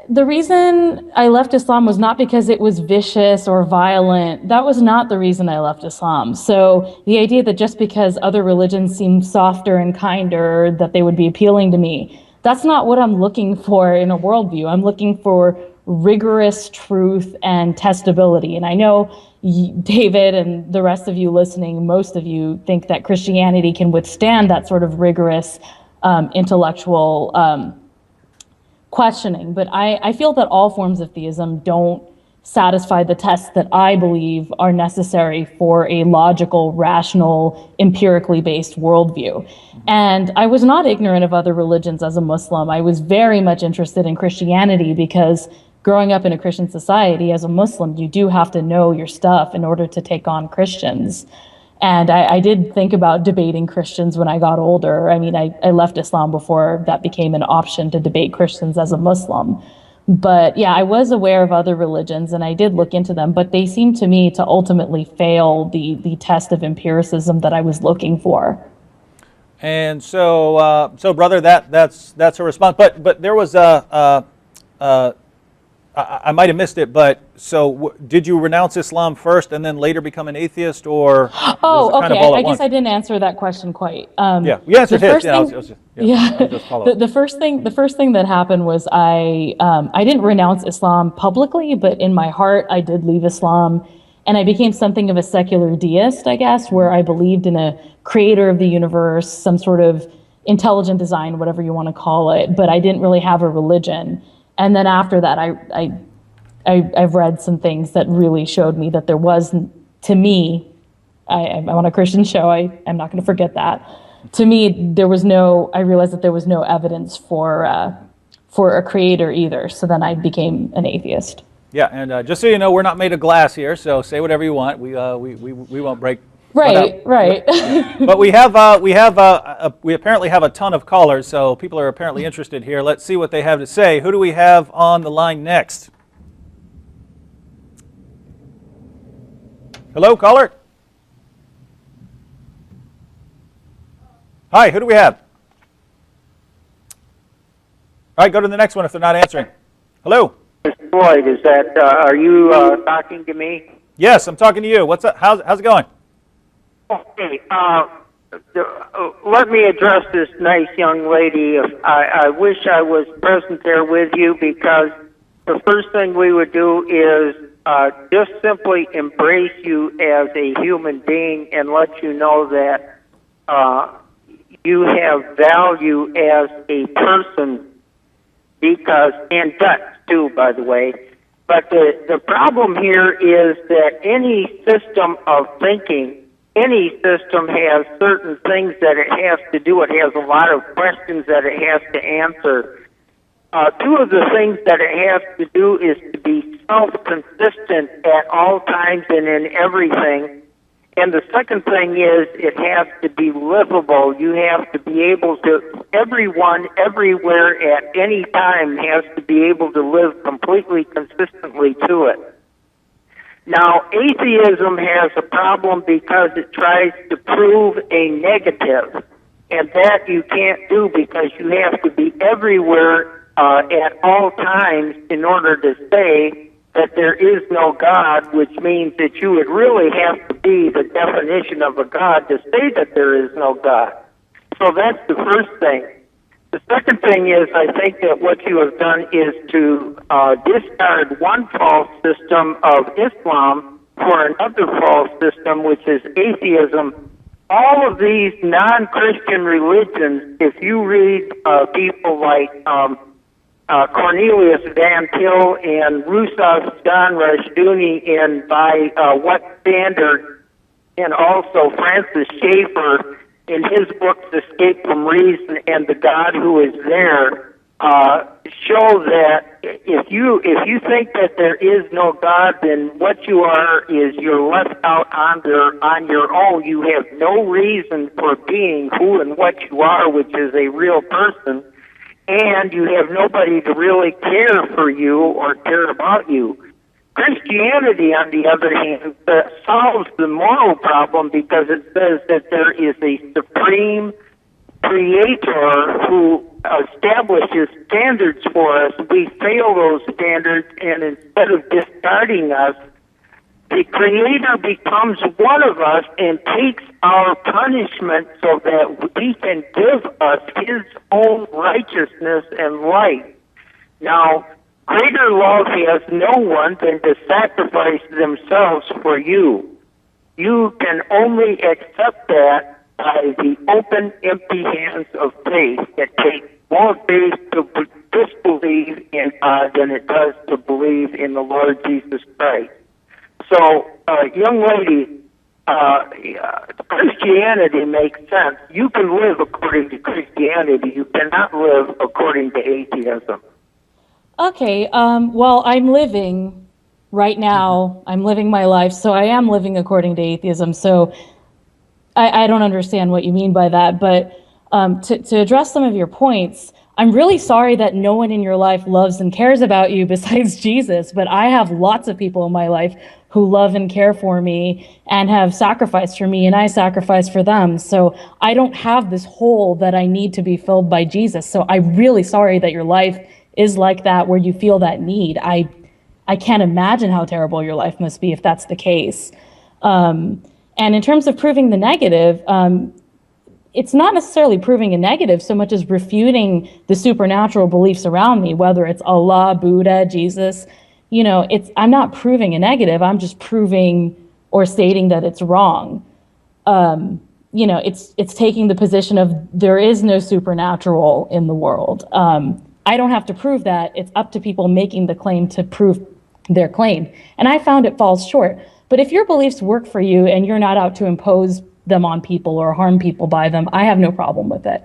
The reason I left Islam was not because it was vicious or violent. That was not the reason I left Islam. So the idea that just because other religions seem softer and kinder, that they would be appealing to me, that's not what I'm looking for in a worldview. I'm looking for rigorous truth and testability. And I know David and the rest of you listening, most of you think that Christianity can withstand that sort of rigorous intellectual questioning. But I feel that all forms of theism don't satisfy the tests that I believe are necessary for a logical, rational, empirically based worldview. And I was not ignorant of other religions as a Muslim. I was very much interested in Christianity because growing up in a Christian society as a Muslim, you do have to know your stuff in order to take on Christians. And I did think about debating Christians when I got older. I mean, I left Islam before that became an option to debate Christians as a Muslim. But yeah, I was aware of other religions and I did look into them, but they seemed to me to ultimately fail the test of empiricism that I was looking for.
And so, brother, that's a response. But there was I might have missed it, but so did you renounce Islam first and then later become an atheist, or was it kind of all at
I guess
once?
I didn't answer that question quite.
Yeah, you answered his. I was just follow.
The first thing that happened was I didn't renounce Islam publicly, but in my heart I did leave Islam, and I became something of a secular deist, I guess, where I believed in a creator of the universe, some sort of intelligent design, whatever you want to call it, but I didn't really have a religion. And then after that, I've read some things that really showed me that there was, to me, I'm on a Christian show, I'm not going to forget that. To me, I realized that there was no evidence for a creator either. So then I became an atheist.
Yeah, and just so you know, we're not made of glass here, so say whatever you want. We won't break.
Right.
But we apparently have a ton of callers, so people are apparently interested here. Let's see what they have to say. Who do we have on the line next? Hello, caller. Hi, who do we have? All right, go to the next one if they're not answering. Hello.
Mr. Floyd, are you talking to me?
Yes, I'm talking to you. What's up? How's it going?
Okay, let me address this nice young lady. I wish I was present there with you, because the first thing we would do is just simply embrace you as a human being and let you know that you have value as a person, and guts too, by the way. But the problem here is that any system of thinking, any system has certain things that it has to do. It has a lot of questions that it has to answer. Two of the things that it has to do is to be self-consistent at all times and in everything. And the second thing is it has to be livable. You have to be able to, everyone, everywhere, at any time has to be able to live completely consistently to it. Now, atheism has a problem because it tries to prove a negative, and that you can't do because you have to be everywhere at all times in order to say that there is no God, which means that you would really have to be the definition of a God to say that there is no God. So that's the first thing. The second thing is, I think that what you have done is to discard one false system of Islam for another false system, which is atheism. All of these non-Christian religions, if you read people like Cornelius Van Til and Rousseau's John Rushdoony and by What Standard, and also Francis Schaeffer in his books Escape from Reason and The God Who Is There, show that if you think that there is no God, then what you are is you're left out on your own. You have no reason for being who and what you are, which is a real person, and you have nobody to really care for you or care about you. Christianity, on the other hand, solves the moral problem because it says that there is a supreme creator who establishes standards for us. We fail those standards, and instead of discarding us, the creator becomes one of us and takes our punishment so that he can give us his own righteousness and light. Now, greater love has no one than to sacrifice themselves for you. You can only accept that by the open, empty hands of faith. It takes more faith to disbelieve in God than it does to believe in the Lord Jesus Christ. So, young lady, Christianity makes sense. You can live according to Christianity. You cannot live according to atheism.
Okay, well, I'm living right now. I'm living my life, so I am living according to atheism. So I don't understand what you mean by that. But to address some of your points, I'm really sorry that no one in your life loves and cares about you besides Jesus. But I have lots of people in my life who love and care for me and have sacrificed for me, and I sacrifice for them. So I don't have this hole that I need to be filled by Jesus. So I'm really sorry that your life is like that, where you feel that need. I can't imagine how terrible your life must be if that's the case. And in terms of proving the negative, it's not necessarily proving a negative so much as refuting the supernatural beliefs around me, whether it's Allah, Buddha, Jesus. You know, I'm not proving a negative. I'm just proving or stating that it's wrong. You know, it's taking the position of there is no supernatural in the world. I don't have to prove that. It's up to people making the claim to prove their claim. And I found it falls short. But if your beliefs work for you and you're not out to impose them on people or harm people by them, I have no problem with it.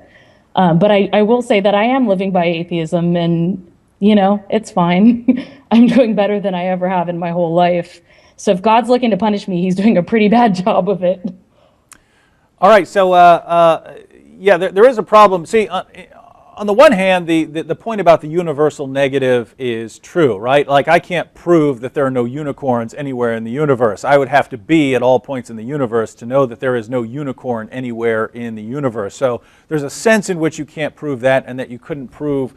But I will say that I am living by atheism, and, you know, it's fine. I'm doing better than I ever have in my whole life. So if God's looking to punish me, he's doing a pretty bad job of it.
All right, so yeah, there is a problem. See, on the one hand, the point about the universal negative is true, right? Like, I can't prove that there are no unicorns anywhere in the universe. I would have to be at all points in the universe to know that there is no unicorn anywhere in the universe. So there's a sense in which you can't prove that, and that you couldn't prove,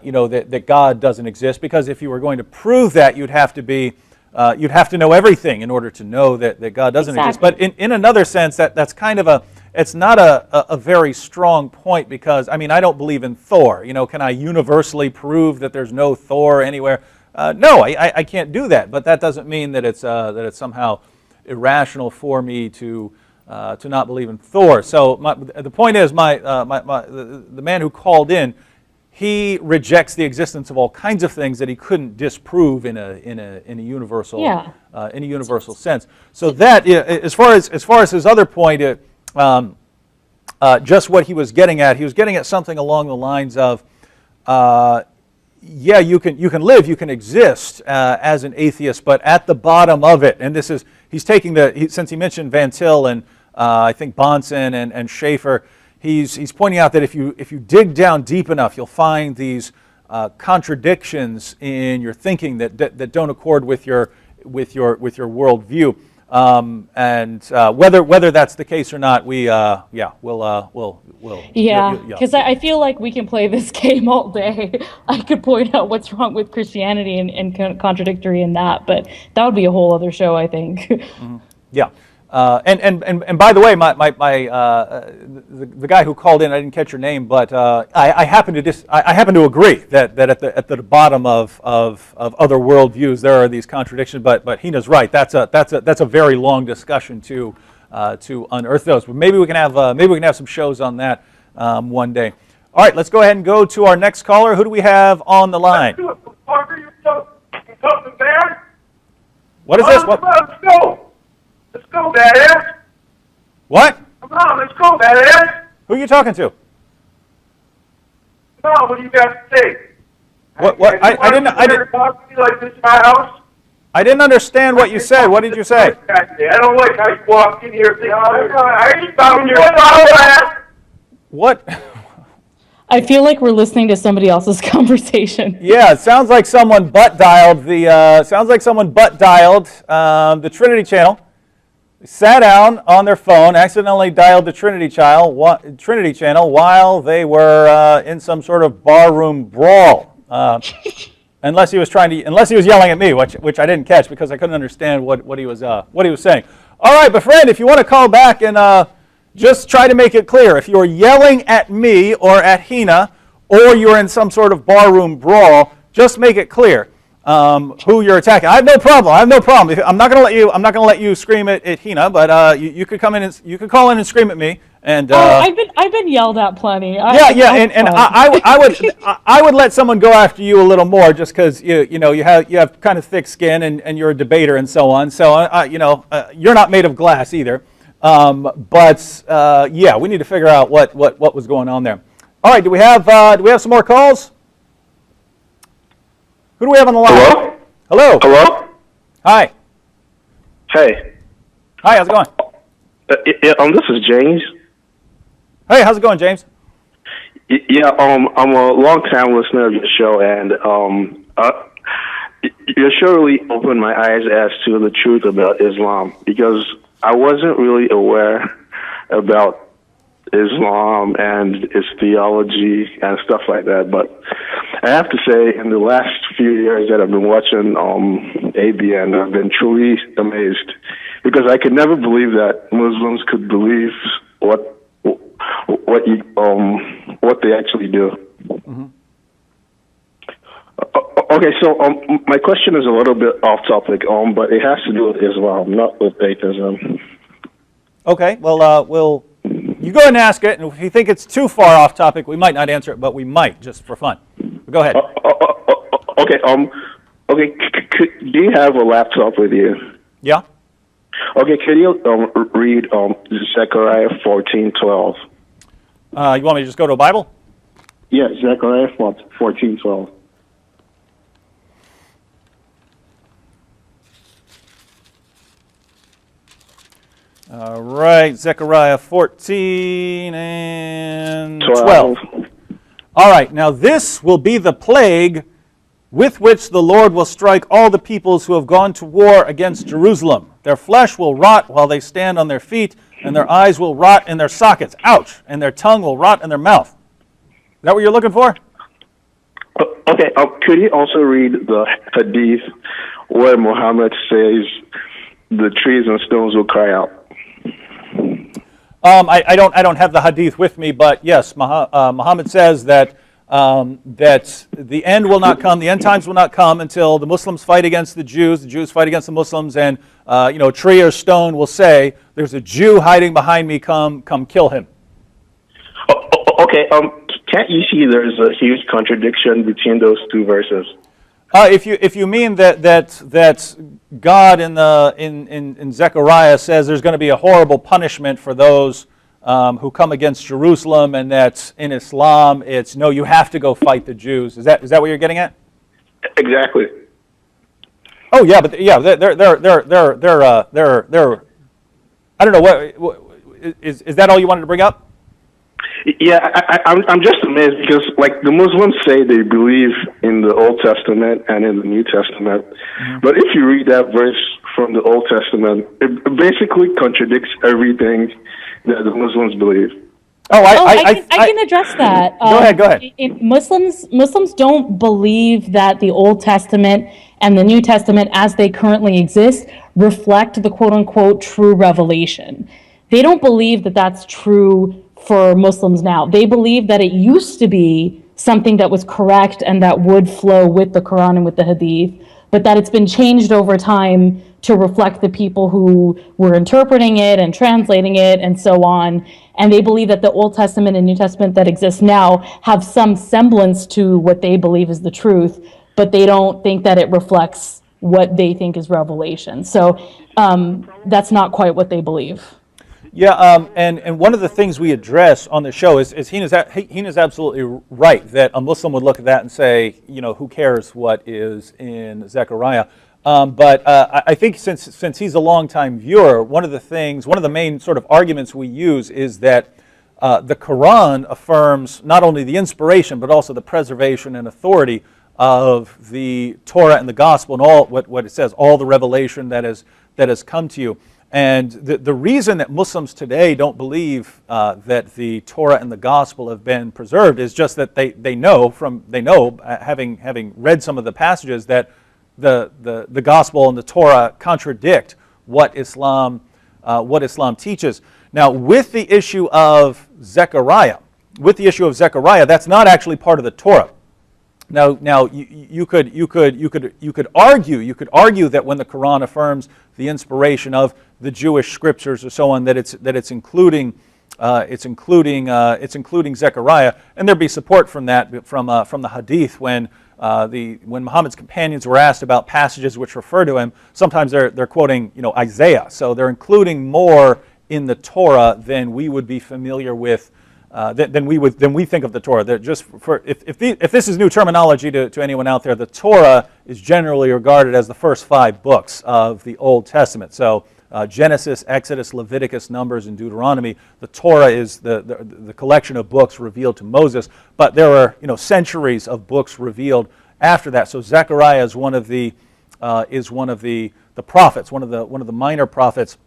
you know, that God doesn't exist, because if you were going to prove that, you'd have to know everything in order to know that God doesn't exist. But in another sense, that's kind of it's not a very strong point, because, I mean, I don't believe in Thor. You know, can I universally prove that there's no Thor anywhere? No, I can't do that. But that doesn't mean that it's somehow irrational for me to not believe in Thor. So the point is, the man who called in, he rejects the existence of all kinds of things that he couldn't disprove in a universal in a universal sense. So that, as far as his other point, just what he was getting at something along the lines of, yeah, you can live, you can exist as an atheist, but at the bottom of it, and this is, he's taking since he mentioned Van Til and I think Bonson and Schaeffer, he's pointing out that if you dig down deep enough, you'll find these contradictions in your thinking that don't accord with your with your worldview. And whether that's the case or not, we'll
Yeah, because I feel like we can play this game all day. I could point out what's wrong with Christianity and contradictory in that, but that would be a whole other show, I think.
Mm-hmm. Yeah. And by the way, the guy who called in, I didn't catch your name, but I happen to agree that at the bottom of other worldviews there are these contradictions. But Heina's right. That's a very long discussion to unearth those. But maybe we can have some shows on that one day. All right, let's go ahead and go to our next caller. Who do we have on the line? What is this? What?
Let's go, Dad.
What?
Come on, let's go, Dad.
Who are you talking to?
Come on, what do you got to say?
What? I didn't.
Talk to me like this in my house.
I didn't understand what you said. What did you say?
I don't like how you walk in here. I ain't found your phone. What?
I feel like we're listening to somebody else's conversation.
Yeah, it sounds like someone butt dialed the Trinity channel. They sat down on their phone, accidentally dialed the Trinity channel while they were in some sort of barroom brawl. Unless he was yelling at me, which I didn't catch because I couldn't understand what he was saying. All right, but friend, if you want to call back and just try to make it clear, if you're yelling at me or at Heina, or you're in some sort of barroom brawl, just make it clear who you're attacking. I have no problem. I'm not going to let you scream at Heina, but you could come in and you could call in and scream at me. And
I've been yelled at plenty.
I would let someone go after you a little more just because you have kind of thick skin and you're a debater and so on. So you're not made of glass either. But we need to figure out what was going on there. All right, do we have some more calls? Who do we have on the line?
Hello?
Hello? Hi.
Hey.
Hi, how's it going?
This is James.
Hey, how's it going, James?
Yeah, I'm a long-time listener of your show, and you surely opened my eyes as to the truth about Islam, because I wasn't really aware about Islam and its theology and stuff like that. But I have to say, in the last few years that I've been watching ABN, I've been truly amazed, because I could never believe that Muslims could believe what they actually do.
Mm-hmm.
Okay, so my question is a little bit off topic, but it has to do with Islam, not with atheism.
Okay, well, you go ahead and ask it, and if you think it's too far off topic, we might not answer it, but we might, just for fun. But go ahead.
Okay, do you have a laptop with you?
Yeah.
Okay, can you read Zechariah 14:12?
You want me to just go to a Bible?
Yeah, Zechariah 14:12.
All right, Zechariah 14 and 12. All right, now this will be the plague with which the Lord will strike all the peoples who have gone to war against Jerusalem. Their flesh will rot while they stand on their feet, and their eyes will rot in their sockets. Ouch! And their tongue will rot in their mouth. Is that what you're looking for?
Okay, could you also read the hadith where Muhammad says the trees and stones will cry out?
I don't have the hadith with me, but yes, Muhammad says that the end will not come, the end times will not come until the Muslims fight against the Jews fight against the Muslims, and a tree or stone will say, "There's a Jew hiding behind me, come kill him."
Okay, can't you see there's a huge contradiction between those two verses?
If you mean that God in Zechariah says there's going to be a horrible punishment for those who come against Jerusalem, and that in Islam it's no, you have to go fight the Jews. Is that what you're getting at?
Exactly.
Oh yeah, but yeah, they're I don't know what is that all you wanted to bring up?
Yeah, I'm just amazed because, like, the Muslims say they believe in the Old Testament and in the New Testament, but if you read that verse from the Old Testament, it basically contradicts everything that the Muslims believe.
I can address that.
Go ahead.
Muslims don't believe that the Old Testament and the New Testament, as they currently exist, reflect the quote-unquote true revelation. They don't believe that that's true for Muslims now. They believe that it used to be something that was correct and that would flow with the Quran and with the Hadith, but that it's been changed over time to reflect the people who were interpreting it and translating it and so on. And they believe that the Old Testament and New Testament that exist now have some semblance to what they believe is the truth, but they don't think that it reflects what they think is revelation. So that's not quite what they believe.
Yeah, and one of the things we address on the show is Heina's absolutely right that a Muslim would look at that and say, you know, who cares what is in Zechariah? But I think since he's a longtime viewer, one of the main sort of arguments we use is that the Quran affirms not only the inspiration but also the preservation and authority of the Torah and the Gospel and all what it says, all the revelation that has come to you. And the reason that Muslims today don't believe that the Torah and the Gospel have been preserved is just that they know, having read some of the passages, that the Gospel and the Torah contradict what Islam teaches. Now, with the issue of Zechariah, that's not actually part of the Torah. Now you could argue that when the Quran affirms the inspiration of the Jewish scriptures or so on, that it's including Zechariah, and there'd be support from that from the Hadith when Muhammad's companions were asked about passages which refer to him. Sometimes they're quoting Isaiah, so they're including more in the Torah than we would be familiar with. Than we think of the Torah. That just if this is new terminology to anyone out there, the Torah is generally regarded as the first 5 books of the Old Testament. So Genesis, Exodus, Leviticus, Numbers, and Deuteronomy. The Torah is the collection of books revealed to Moses, but there are centuries of books revealed after that. So Zechariah is one of the prophets, one of the minor prophets.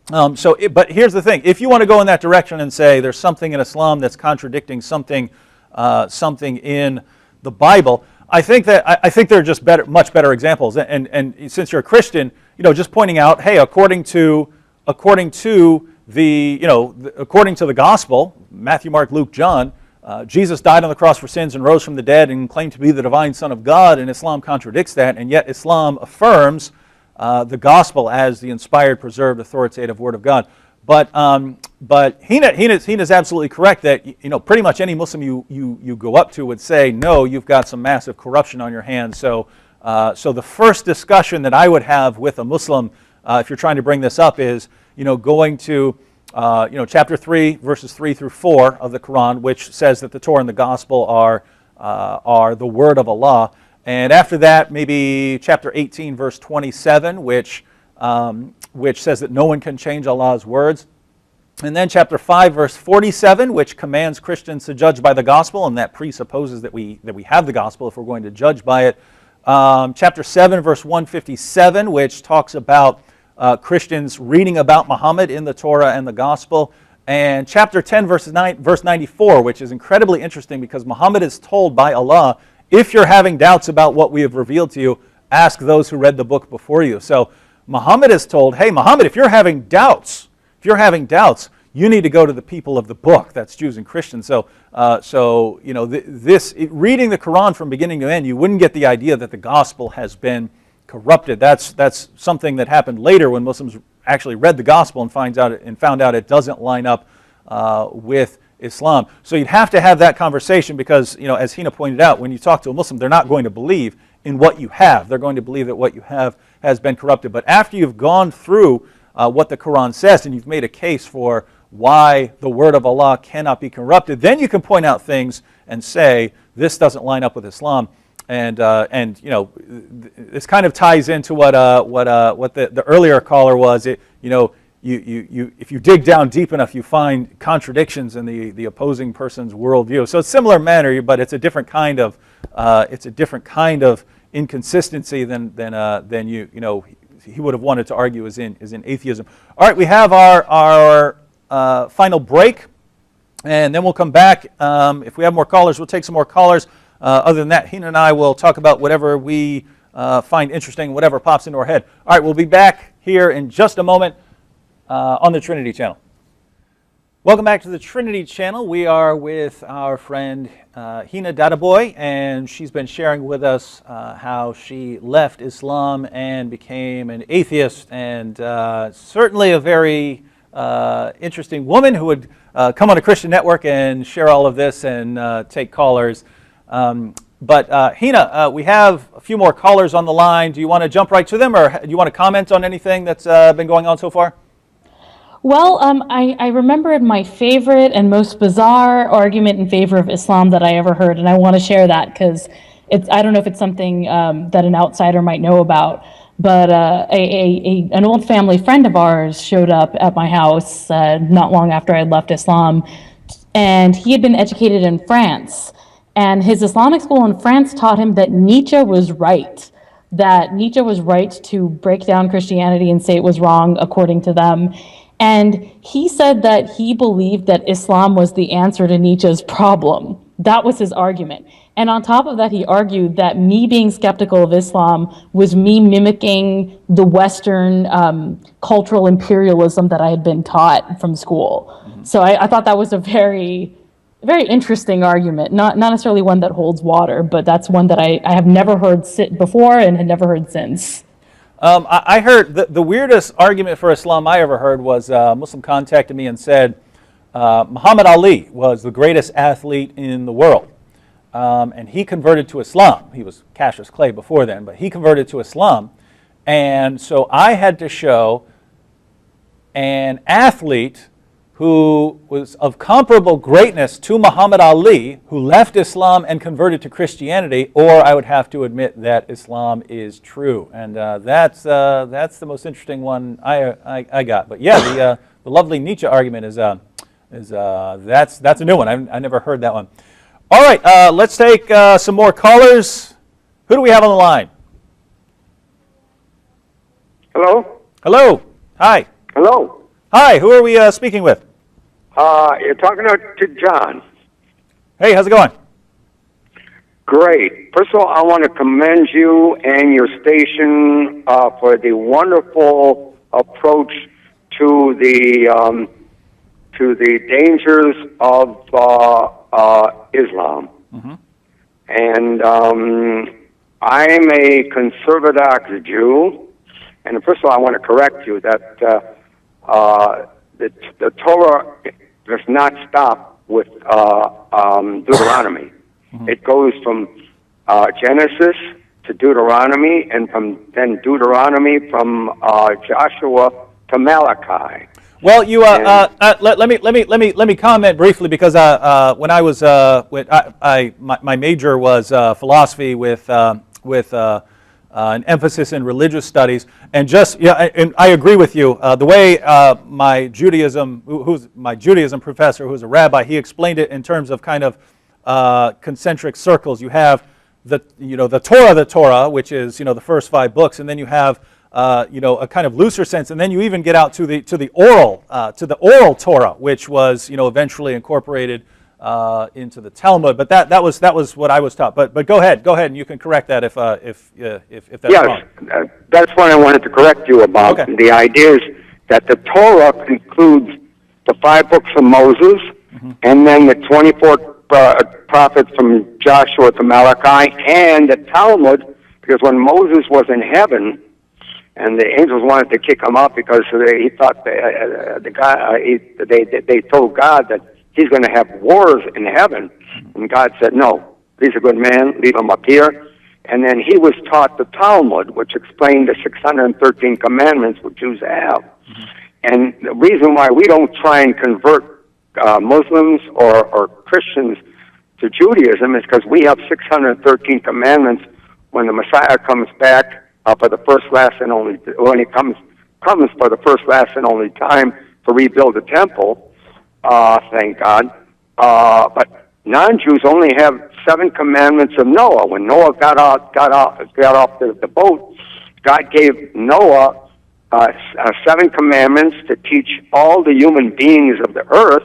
But here's the thing: if you want to go in that direction and say there's something in Islam that's contradicting something in the Bible, I think there are just much better examples. And since you're a Christian, just pointing out, hey, according to the Gospel, Matthew, Mark, Luke, John, Jesus died on the cross for sins and rose from the dead and claimed to be the divine Son of God, and Islam contradicts that, and yet Islam affirms the Gospel as the inspired, preserved, authoritative Word of God. But Heina's absolutely correct that pretty much any Muslim you go up to would say, no, you've got some massive corruption on your hands. So the first discussion that I would have with a Muslim, if you're trying to bring this up, is going to chapter 3, verses 3 through 4 of the Quran, which says that the Torah and the Gospel are the Word of Allah. And after that, maybe chapter 18, verse 27, which says that no one can change Allah's words. And then chapter 5, verse 47, which commands Christians to judge by the gospel, and that presupposes that we have the gospel if we're going to judge by it. Chapter 7, verse 157, which talks about Christians reading about Muhammad in the Torah and the gospel. And chapter 10, verse 94, which is incredibly interesting because Muhammad is told by Allah, if you're having doubts about what we have revealed to you, ask those who read the book before you. So Muhammad is told, hey, Muhammad, if you're having doubts, you need to go to the people of the book. That's Jews and Christians. So reading the Quran from beginning to end, you wouldn't get the idea that the gospel has been corrupted. That's something that happened later when Muslims actually read the gospel and found out it doesn't line up with Islam. So you'd have to have that conversation because, as Heina pointed out, when you talk to a Muslim, they're not going to believe in what you have. They're going to believe that what you have has been corrupted. But after you've gone through what the Quran says and you've made a case for why the word of Allah cannot be corrupted, then you can point out things and say, this doesn't line up with Islam. And this kind of ties into what the earlier caller was. You if you dig down deep enough, you find contradictions in the opposing person's worldview. So it's similar manner, but it's a different kind of inconsistency than he would have wanted to argue is in atheism. All right, we have our final break, and then we'll come back. If we have more callers, we'll take some more callers. Other than that, Heina and I will talk about whatever we find interesting, whatever pops into our head. All right, we'll be back here in just a moment on the Trinity Channel. Welcome back to the Trinity Channel. We are with our friend Heina Dadabhoy, and she's been sharing with us how she left Islam and became an atheist, and certainly a very interesting woman who would come on a Christian network and share all of this and take callers. But Heina, we have a few more callers on the line. Do you want to jump right to them, or do you want to comment on anything that's been going on so far?
Well, I remembered my favorite and most bizarre argument in favor of Islam that I ever heard, and I want to share that because I don't know if it's something that an outsider might know about, but an old family friend of ours showed up at my house not long after I left Islam, and he had been educated in France, and his Islamic school in France taught him that Nietzsche was right to break down Christianity and say it was wrong according to them. And he said that he believed that Islam was the answer to Nietzsche's problem. That was his argument. And on top of that, he argued that me being skeptical of Islam was me mimicking the Western cultural imperialism that I had been taught from school. Mm-hmm. So I thought that was a very, very interesting argument. Not necessarily one that holds water, but that's one that I have never heard before and had never heard since.
I heard the weirdest argument for Islam I ever heard was a Muslim contacted me and said Muhammad Ali was the greatest athlete in the world, and he converted to Islam. He was Cassius Clay before then, but he converted to Islam, and so I had to show an athlete who was of comparable greatness to Muhammad Ali, who left Islam and converted to Christianity, or I would have to admit that Islam is true. And that's the most interesting one I got. But yeah, the lovely Nietzsche argument is that's a new one. I never heard that one. All right, let's take some more callers. Who do we have on the line?
Hello?
Hello. Hi.
Hello?
Hi, who are we speaking with?
You're talking to John.
Hey, how's it going?
Great. First of all, I want to commend you and your station for the wonderful approach to the dangers of Islam. Mm-hmm. And I'm a conservative Jew. And first of all, I want to correct you that the Torah does not stop with Deuteronomy. Mm-hmm. It goes from Genesis to Deuteronomy, and from then Deuteronomy from Joshua to Malachi.
Well, you let me comment briefly, because when I was my major was philosophy with an emphasis in religious studies, and and I agree with you. The way my Judaism professor, who's a rabbi, he explained it in terms of kind of concentric circles. You have the Torah, which is the first 5 books, and then you have a kind of looser sense, and then you even get out to the oral Torah, which was eventually incorporated into the Talmud. But that was what I was taught. But go ahead, and you can correct that if that's wrong.
Yes, that's what I wanted to correct you about. Okay. The idea is that the Torah includes the 5 books of Moses, mm-hmm. and then the 24 prophets from Joshua to Malachi, and the Talmud, because when Moses was in heaven, and the angels wanted to kick him out because he thought they told God that he's going to have wars in heaven. And God said, no, he's a good man, leave him up here. And then he was taught the Talmud, which explained the 613 commandments which Jews have. Mm-hmm. And the reason why we don't try and convert Muslims or Christians to Judaism is because we have 613 commandments when the Messiah comes back for the first, last, and only, when he comes comes for the first, last, and only time to rebuild the temple. Thank God. But non-Jews only have 7 commandments of Noah. When Noah got off the boat, God gave Noah 7 commandments to teach all the human beings of the earth,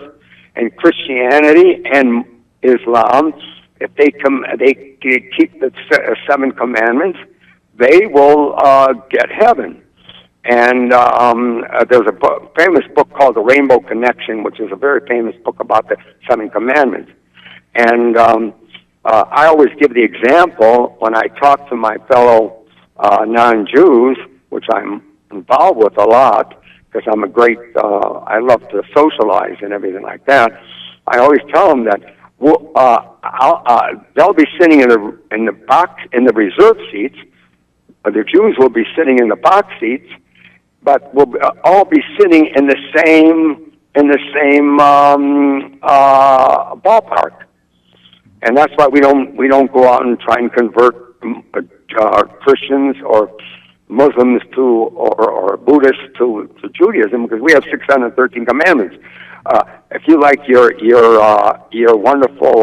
and Christianity and Islam. If they keep the 7 commandments, they will get heaven. And there's a famous book called The Rainbow Connection, which is a very famous book about the 7 commandments. And I always give the example when I talk to my fellow non-Jews, which I'm involved with a lot, because I'm a great, I love to socialize and everything like that. I always tell them that they'll be sitting in the reserve seats. The Jews will be sitting in the box seats, but we'll all be sitting in the same ballpark. And that's why we don't go out and try and convert Christians or Muslims to or Buddhists to Judaism, because we have 613 commandments. If you like your wonderful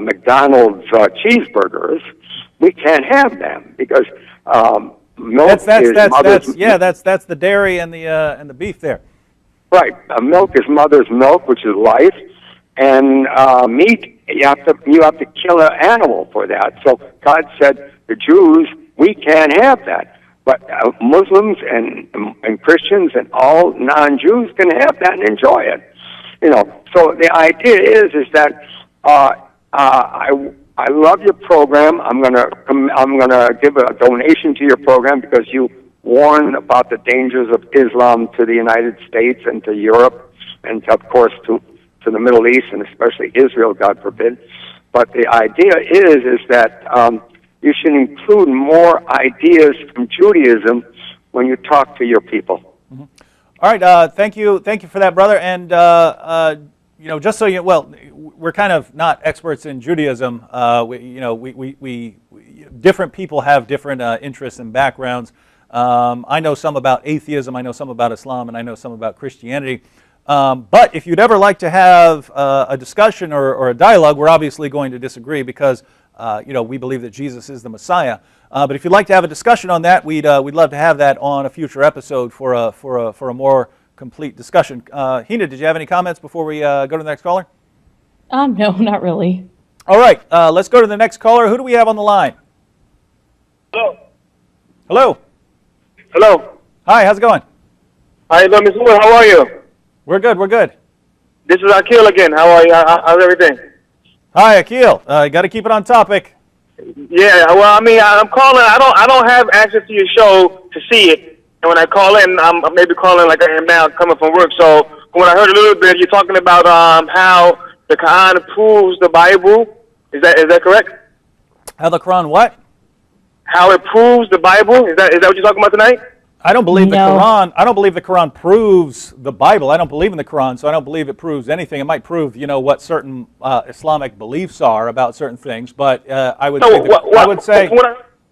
McDonald's cheeseburgers, we can't have them because milk
that's the dairy and the beef there.
Right, milk is mother's milk, which is life, and meat you have to kill an animal for that. So God said the Jews, we can't have that. But Muslims and Christians and all non-Jews can have that and enjoy it. So the idea is that I love your program. I'm gonna give a donation to your program because you warn about the dangers of Islam to the United States and to Europe and of course to the Middle East and especially Israel, God forbid. But the idea is that you should include more ideas from Judaism when you talk to your people.
Mm-hmm. All right, thank you for that, brother. And just so we're kind of not experts in Judaism. We different people have different interests and backgrounds. I know some about atheism, I know some about Islam, and I know some about Christianity. But if you'd ever like to have a discussion or a dialogue, we're obviously going to disagree because we believe that Jesus is the Messiah. But if you'd like to have a discussion on that, we'd love to have that on a future episode for a more complete discussion. Heina, did you have any comments before we go to the next caller?
No, not really.
All right, let's go to the next caller. Who do we have on the line?
Hello.
Hello.
Hello.
Hi, how's it going?
Hi, Mr. Wood. How are you?
We're good. We're good.
This is Akil again. How are you? How's everything?
Hi, Akil. You got to keep it on topic.
Yeah. Well, I mean, I'm calling. I don't have access to your show to see it, and when I call in, I'm maybe calling like I am now, coming from work. So when I heard a little bit, you're talking about how the Quran proves the Bible. Is that correct?
How the Quran what?
How it proves the Bible. Is that what you're talking about tonight?
I don't believe the Quran. I don't believe the Quran proves the Bible. I don't believe in the Quran, so I don't believe it proves anything. It might prove, what certain Islamic beliefs are about certain things, but I would say.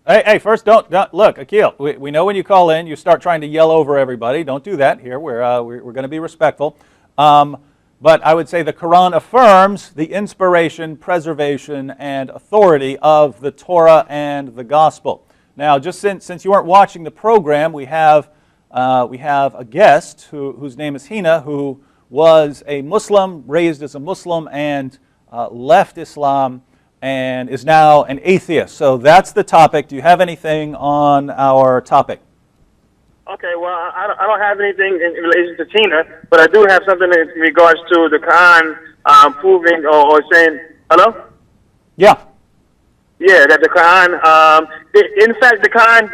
Hey, first, don't look, Akil. We know when you call in, you start trying to yell over everybody. Don't do that here. We're going to be respectful. But I would say the Quran affirms the inspiration, preservation, and authority of the Torah and the Gospel. Now, just since you weren't watching the program, we have a guest whose name is Heina, who was a Muslim, raised as a Muslim, and left Islam, and is now an atheist. So that's the topic. Do you have anything on our topic?
Okay, well, I don't have anything in relation to Tina, but I do have something in regards to the Quran proving or saying, hello?
Yeah.
Yeah, that the Quran, in fact, the Quran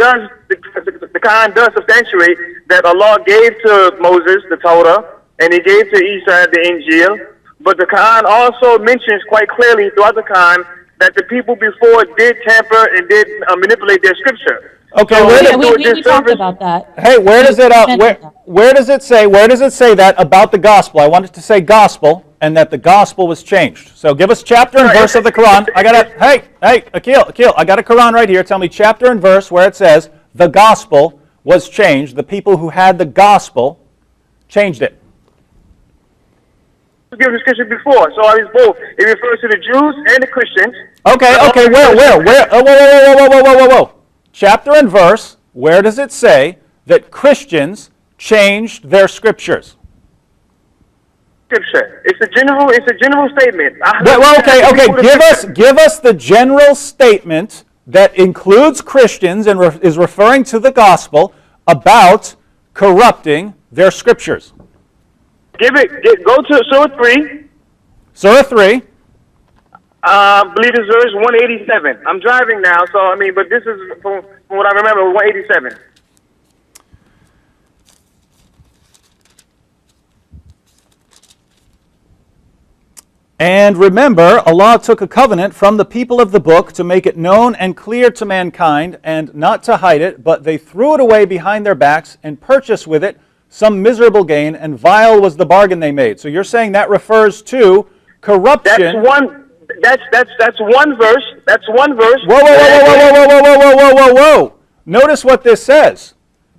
does substantiate that Allah gave to Moses the Torah, and He gave to Isa the Injil. But the Quran also mentions quite clearly throughout the Quran that the people before did tamper and did manipulate their scripture.
Okay,
so
we talked about that.
Hey, where does it say that about the gospel? I want it to say gospel, and that the gospel was changed. So give us chapter and verse of the Quran. Hey, Akil, I got a Quran right here. Tell me chapter and verse where it says the gospel was changed. The people who had the gospel changed it.
Given the scripture before, so it's both. It refers to the Jews and the Christians.
Okay, where? Whoa. Chapter and verse, where does it say that Christians changed their scriptures?
Scripture. It's a general statement.
Give us the general statement that includes Christians and is referring to the gospel about corrupting their scriptures.
Go to Surah 3.
Surah 3.
Believe it's verse 187. I'm driving now, so but this is from what I remember, 187.
And remember, Allah took a covenant from the people of the book to make it known and clear to mankind and not to hide it, but they threw it away behind their backs and purchased with it some miserable gain, and vile was the bargain they made. So you're saying that refers to corruption.
That's one verse. That's one verse.
Whoa. Notice what this says.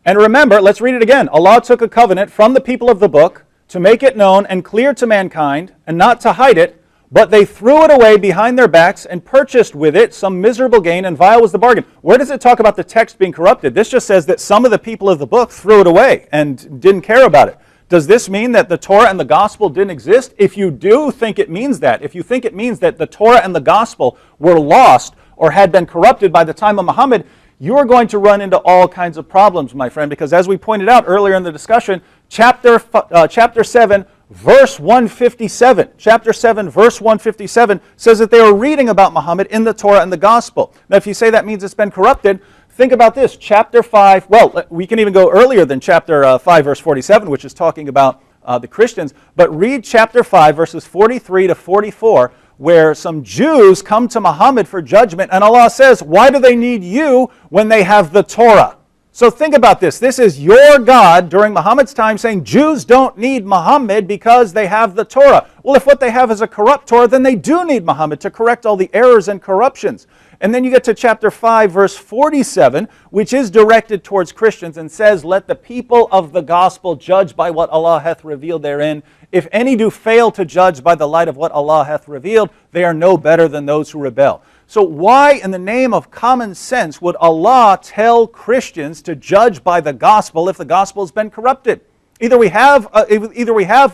And remember, let's read it again. Allah took a covenant from the people of the book to make it known and clear to mankind, and not to hide it, but they threw it away behind their backs and purchased with it some miserable gain, and vile was the bargain. Where does it talk about the text being corrupted? This just says that some of the people of the book threw it away and didn't care about it. Does this mean that the Torah and the gospel didn't exist? If you do think it means that, if you think it means that the Torah and the gospel were lost or had been corrupted by the time of Muhammad, you are going to run into all kinds of problems, my friend, because as we pointed out earlier in the discussion, chapter 7, verse 157. Chapter 7, verse 157 says that they were reading about Muhammad in the Torah and the gospel. Now, if you say that means it's been corrupted, think about this. Chapter 5, well, we can even go earlier than chapter 5, verse 47, which is talking about the Christians, but read chapter 5, verses 43 to 44, where some Jews come to Muhammad for judgment, and Allah says, why do they need you when they have the Torah? So think about this. This is your God during Muhammad's time saying Jews don't need Muhammad because they have the Torah. Well, if what they have is a corrupt Torah, then they do need Muhammad to correct all the errors and corruptions. And then you get to chapter 5, verse 47, which is directed towards Christians and says, let the people of the gospel judge by what Allah hath revealed therein. If any do fail to judge by the light of what Allah hath revealed, they are no better than those who rebel. So why in the name of common sense would Allah tell Christians to judge by the gospel if the gospel has been corrupted? Either we have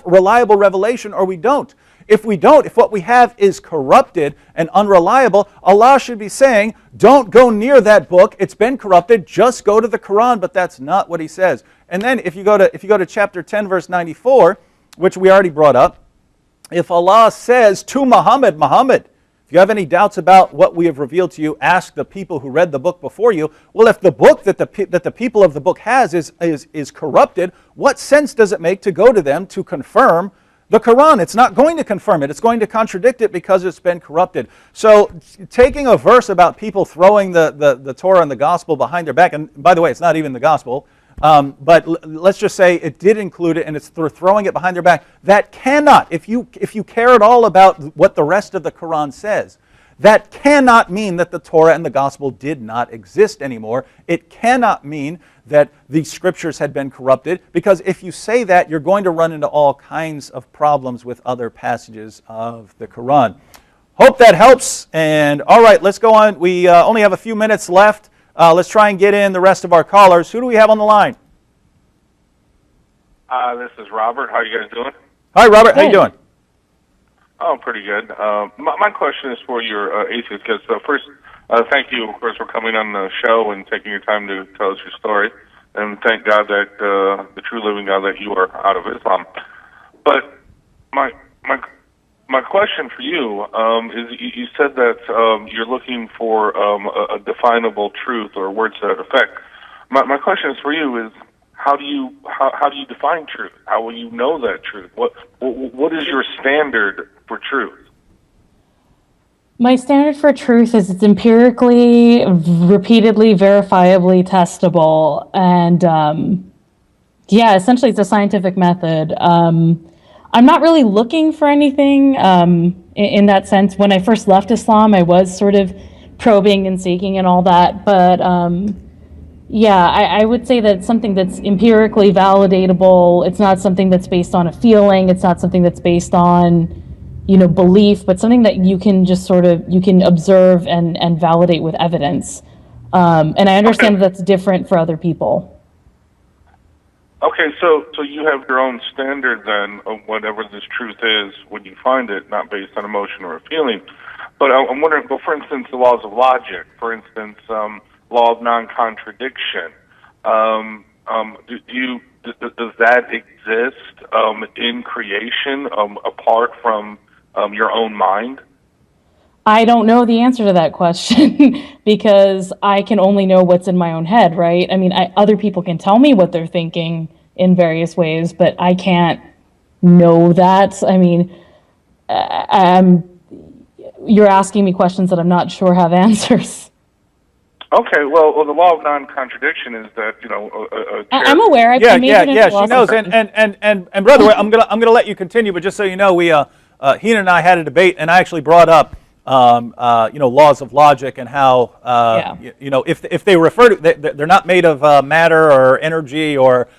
reliable revelation or we don't. If we don't, if what we have is corrupted and unreliable, Allah should be saying, don't go near that book, it's been corrupted, just go to the Quran, but that's not what He says. And then if you go to chapter 10, verse 94, which we already brought up, if Allah says to Muhammad, if you have any doubts about what we have revealed to you, ask the people who read the book before you. Well, if the book that the people of the book has is corrupted, what sense does it make to go to them to confirm the Quran? It's not going to confirm it. It's going to contradict it because it's been corrupted. So taking a verse about people throwing the Torah and the gospel behind their back, and by the way, it's not even the gospel, but let's just say it did include it and it's throwing it behind their back. That cannot, if you care at all about what the rest of the Quran says, that cannot mean that the Torah and the gospel did not exist anymore. It cannot mean that the scriptures had been corrupted, because if you say that, you're going to run into all kinds of problems with other passages of the Quran. Hope that helps. And all right, let's go on. We only have a few minutes left. Let's try and get in the rest of our callers. Who do we have on the line?
This is Robert. How are you guys doing?
Hi, Robert. How you doing?
Oh, pretty good. My question is for your atheist guest. First, thank you, of course, for coming on the show and taking your time to tell us your story. And thank God that the true living God that you are out of Islam. But my question for you is, you said that you're looking for a definable truth or words to that effect. My question is for you is, how do you define truth? How will you know that truth? What is your standard for truth?
My standard for truth is it's empirically, repeatedly, verifiably testable, and essentially it's a scientific method. I'm not really looking for anything in that sense. When I first left Islam, I was sort of probing and seeking and all that, but Yeah, I would say that it's something that's empirically validatable. It's not something that's based on a feeling. It's not something that's based on, belief, but something that you can just sort of, you can observe and validate with evidence. And I understand that that's different for other people.
Okay, so you have your own standard then of whatever this truth is when you find it, not based on emotion or a feeling. But I'm wondering, for instance, the laws of logic, for instance, law of non-contradiction. Does that exist in creation apart from your own mind?
I don't know the answer to that question because I can only know what's in my own head, right? I mean, other people can tell me what they're thinking in various ways, but I can't know that. I mean, you're asking me questions that I'm not sure have answers.
Okay, well, the law of non-contradiction is that
I'm aware. I majored in
she knows. And brother, I'm gonna let you continue, but just so you know, Heina and I had a debate, and I actually brought up laws of logic and how if they refer to they're not made of matter or energy or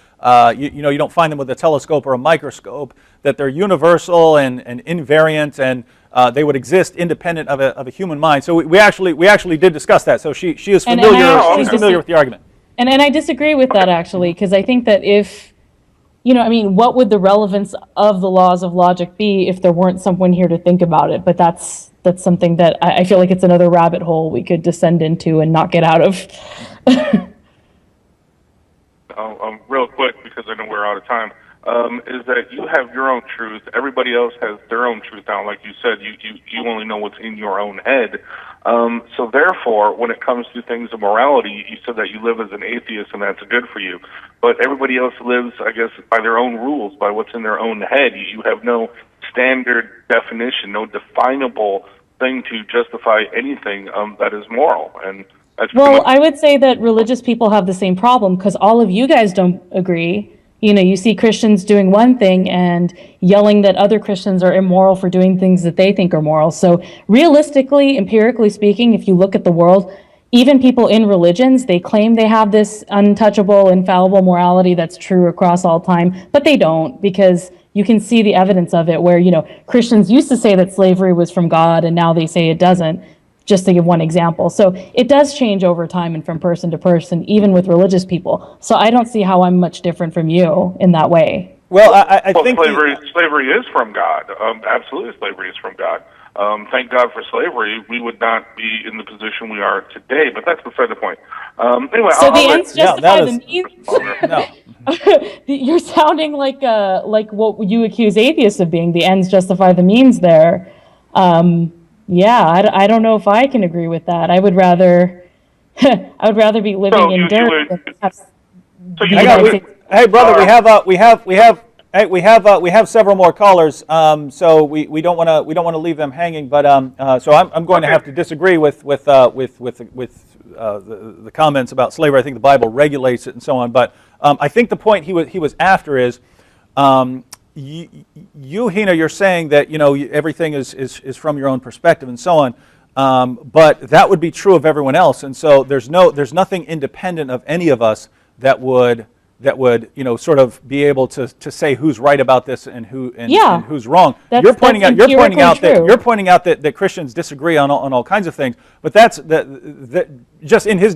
you don't find them with a telescope or a microscope, that they're universal and invariant, and they would exist independent of a human mind. So we actually did discuss that. So she is familiar with the argument.
And I disagree with that actually, because I think that if what would the relevance of the laws of logic be if there weren't someone here to think about it? But that's something that I feel like it's another rabbit hole we could descend into and not get out of.
Real quick, because I know we're out of time, is that you have your own truth. Everybody else has their own truth now. Like you said, you only know what's in your own head. So therefore, when it comes to things of morality, you said that you live as an atheist and that's good for you. But everybody else lives, I guess, by their own rules, by what's in their own head. You have no standard definition, no definable thing to justify anything that is moral. And that's
I would say that religious people have the same problem because all of you guys don't agree. You see Christians doing one thing and yelling that other Christians are immoral for doing things that they think are moral. So realistically, empirically speaking, if you look at the world, even people in religions, they claim they have this untouchable, infallible morality that's true across all time, but they don't, because you can see the evidence of it where, Christians used to say that slavery was from God and now they say it doesn't, just to give one example. So it does change over time and from person to person, even with religious people. So I don't see how I'm much different from you in that way.
Well, I think
slavery is from God. Absolutely, slavery is from God. Thank God for slavery. We would not be in the position we are today, but that's beside the point. Anyway,
so the ends justify the means? No. You're sounding like what you accuse atheists of being. The ends justify the means there. I don't know if I can agree with that. I would rather be living in dirt.
Hey, brother, we have several more callers, so we don't want to leave them hanging. But so I'm going to have to disagree with the comments about slavery. I think the Bible regulates it and so on. But I think the point he was after is. You, Heina, you're saying that everything is from your own perspective and so on, but that would be true of everyone else, and so there's nothing independent of any of us that would sort of be able to say who's right about this and who's wrong. You're pointing out that Christians disagree on all kinds of things, but that's just in his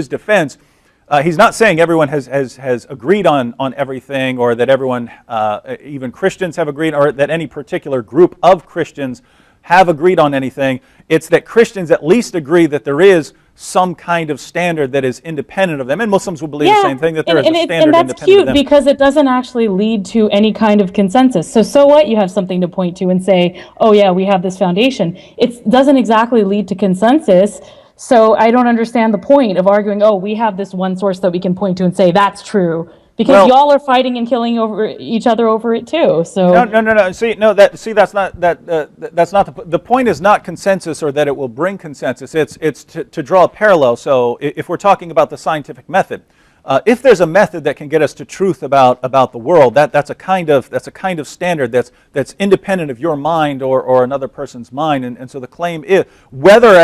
defense. He's not saying everyone has agreed on everything, or that everyone, even Christians, have agreed, or that any particular group of Christians have agreed on anything. It's that Christians at least agree that there is some kind of standard that is independent of them, and Muslims will believe the same thing, that there is a standard
and that's
independent
cute
of them.
Because it doesn't actually lead to any kind of consensus. So what? You have something to point to and say, oh yeah, we have this foundation. It doesn't exactly lead to consensus. So I don't understand the point of arguing, oh, we have this one source that we can point to and say that's true, because y'all are fighting and killing over each other over it too. So
no. That's not the point. Is not consensus, or that it will bring consensus. It's to draw a parallel. So if we're talking about the scientific method, if there's a method that can get us to truth about the world, that's a kind of standard that's independent of your mind or another person's mind, and so the claim is whether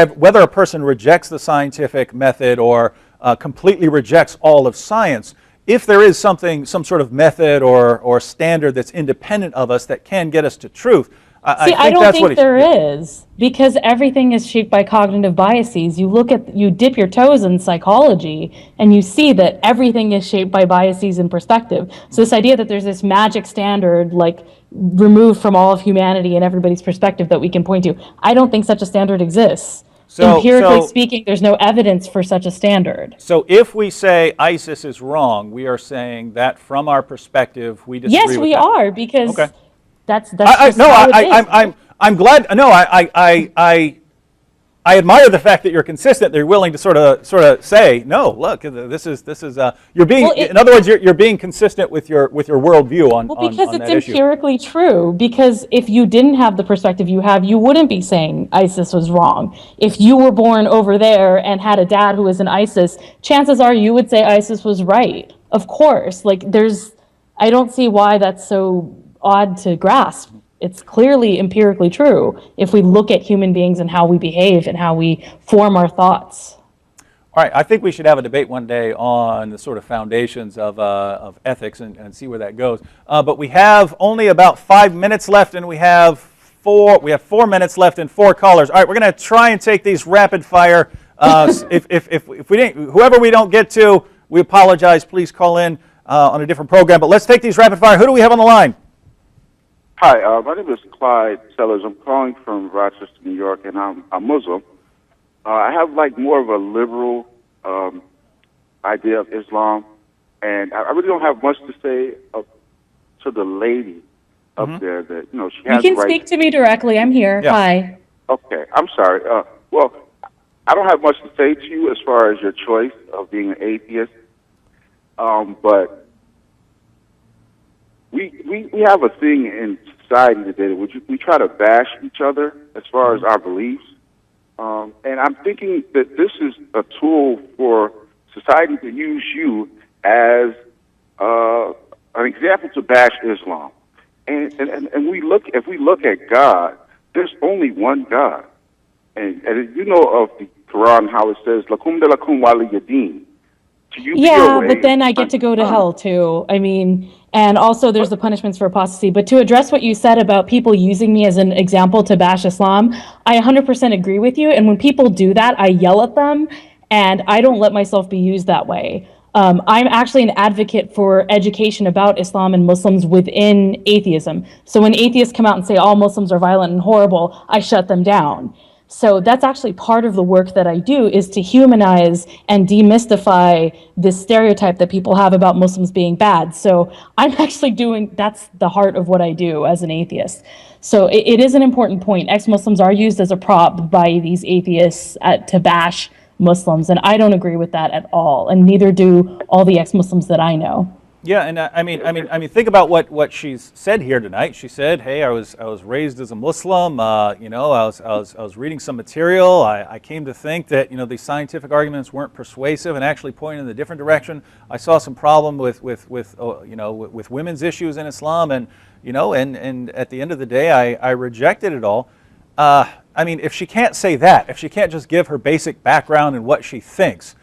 a person rejects the scientific method or completely rejects all of science. If there is some sort of method or standard that's independent of us that can get us to truth,
I don't think there is, because everything is shaped by cognitive biases. You dip your toes in psychology, and you see that everything is shaped by biases and perspective. So this idea that there's this magic standard, like removed from all of humanity and everybody's perspective that we can point to, I don't think such a standard exists. Empirically speaking, there's no evidence for such a standard.
So if we say ISIS is wrong, we are saying that from our perspective, we disagree with that.
Yes, we are, because...
Okay.
That's just how it is.
I'm glad. No, I admire the fact that you're consistent. That you're willing to sort of say, no, look, this is you're being. In other words, you're being consistent with your worldview on.
Well, because
on
it's
that issue.
empirically true. Because if you didn't have the perspective you have, you wouldn't be saying ISIS was wrong. If you were born over there and had a dad who was in ISIS, chances are you would say ISIS was right. Of course, I don't see why that's so odd to grasp. It's clearly empirically true if we look at human beings and how we behave and how we form our thoughts.
All right, I think we should have a debate one day on the sort of foundations of ethics and see where that goes. But we have only about 5 minutes left, and we have 4 minutes left and 4 callers. All right, we're going to try and take these rapid fire. If we didn't, whoever we don't get to, we apologize. Please call in on a different program. But let's take these rapid fire. Who do we have on the line?
Hi, my name is Clyde Sellers. I'm calling from Rochester, New York, and I'm a Muslim. I have more of a liberal idea of Islam, and I really don't have much to say to the lady up there that she has.
You can speak to me directly. I'm here. Yeah. Hi.
Okay, I'm sorry. Well, I don't have much to say to you as far as your choice of being an atheist, but. We have a thing in society today which we try to bash each other as far as our beliefs. And I'm thinking that this is a tool for society to use you as an example to bash Islam. And if we look at God, there's only one God. And you know of the Quran, how it says, Lakum de lakum wali yadin.
Yeah, but then I get to go to hell too. I mean, and also there's the punishments for apostasy. But to address what you said about people using me as an example to bash Islam, I 100% agree with you. And when people do that, I yell at them, and I don't let myself be used that way. I'm actually an advocate for education about Islam and Muslims within atheism. So when atheists come out and say all Muslims are violent and horrible, I shut them down. So that's actually part of the work that I do, is to humanize and demystify this stereotype that people have about Muslims being bad. So I'm actually that's the heart of what I do as an atheist. So it is an important point. Ex-Muslims are used as a prop by these atheists to bash Muslims, and I don't agree with that at all, and neither do all the ex-Muslims that I know.
Yeah, and I mean, think about what she's said here tonight. She said, "Hey, I was raised as a Muslim. I was reading some material. I came to think that these scientific arguments weren't persuasive and actually pointed in a different direction. I saw some problem with women's issues in Islam, and at the end of the day, I rejected it all." I mean, if she can't say that, if she can't just give her basic background and what she thinks.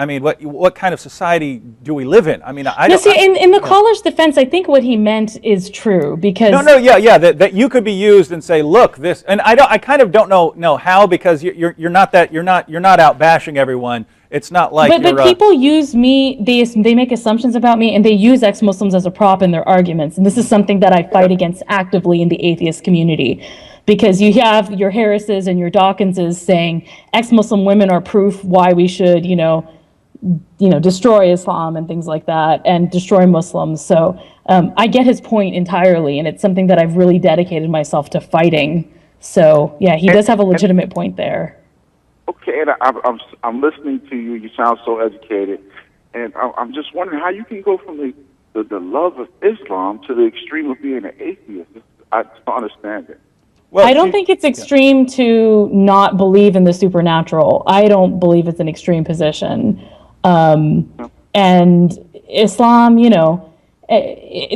I mean, what kind of society do we live in? I mean,
in the caller's defense, I think what he meant is true, because
that you could be used and say, look, this, and I kind of don't know how, because you're not out bashing everyone. It's not like.
But people use me. They make assumptions about me, and they use ex-Muslims as a prop in their arguments. And this is something that I fight against actively in the atheist community. Because you have your Harrises and your Dawkinses saying ex-Muslim women are proof why we should, destroy Islam and things like that, and destroy Muslims. So I get his point entirely, and it's something that I've really dedicated myself to fighting. So yeah, he does have a legitimate point there.
Okay, and I'm listening to you. You sound so educated, and I'm just wondering how you can go from the love of Islam to the extreme of being an atheist. I don't understand it.
Well, I don't think it's extreme to not believe in the supernatural. I don't believe it's an extreme position. And Islam,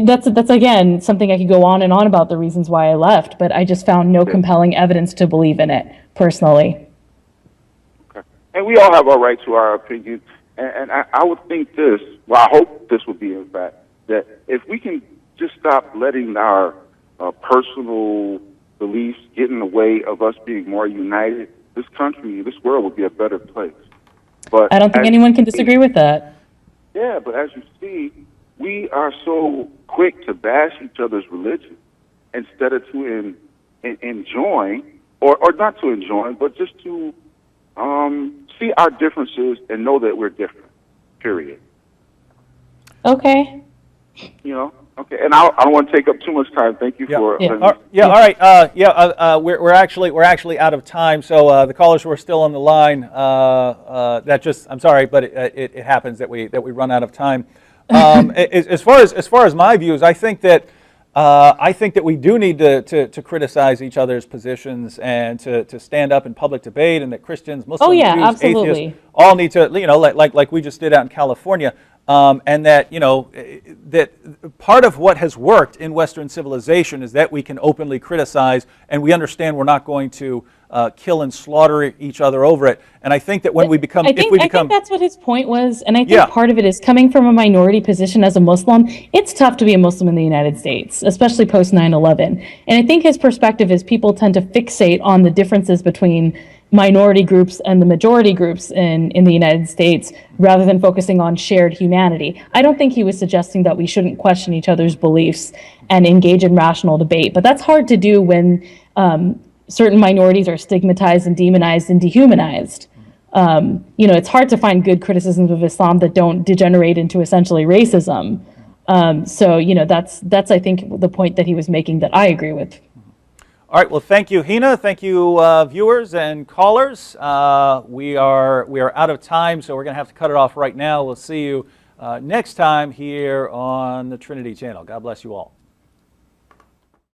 that's again something I could go on and on about the reasons why I left, but I just found no compelling evidence to believe in it personally.
Okay. and we all have our right to our opinion. And I would think this, well, I hope this would be in fact, that if we can just stop letting our personal beliefs get in the way of us being more united, this country, this world would be a better place. But
I don't think anyone can disagree with that.
yeah, but as you see, we are so quick to bash each other's religion instead of to enjoying, or not to enjoy, but just to see our differences and know that we're different, period.
Okay.
You know? Okay, and I don't want to take up too much time. Thank you for...
All right. We're actually out of time, so the callers who are still on the line, I'm sorry, but it happens that we run out of time. As far as my views, I think that we do need to criticize each other's positions and to stand up in public debate, and that Christians, Muslims, Jews,
absolutely.
atheists all need to, like we just did out in California. And that, that part of what has worked in Western civilization is that we can openly criticize, and we understand we're not going to kill and slaughter each other over it. And I think that when we become,
I think that's what his point was, and I think part of it is coming from a minority position as a Muslim. It's tough to be a Muslim in the United States, especially post 9/11. And I think his perspective is people tend to fixate on the differences between minority groups and the majority groups in the United States rather than focusing on shared humanity. I don't think he was suggesting that we shouldn't question each other's beliefs and engage in rational debate, but that's hard to do when certain minorities are stigmatized and demonized and dehumanized. It's hard to find good criticisms of Islam that don't degenerate into essentially racism. That's I think the point that he was making that I agree with.
All right. Well, thank you, Heina. Thank you, viewers and callers. We are out of time, so we're going to have to cut it off right now. We'll see you next time here on the Trinity Channel. God bless you all.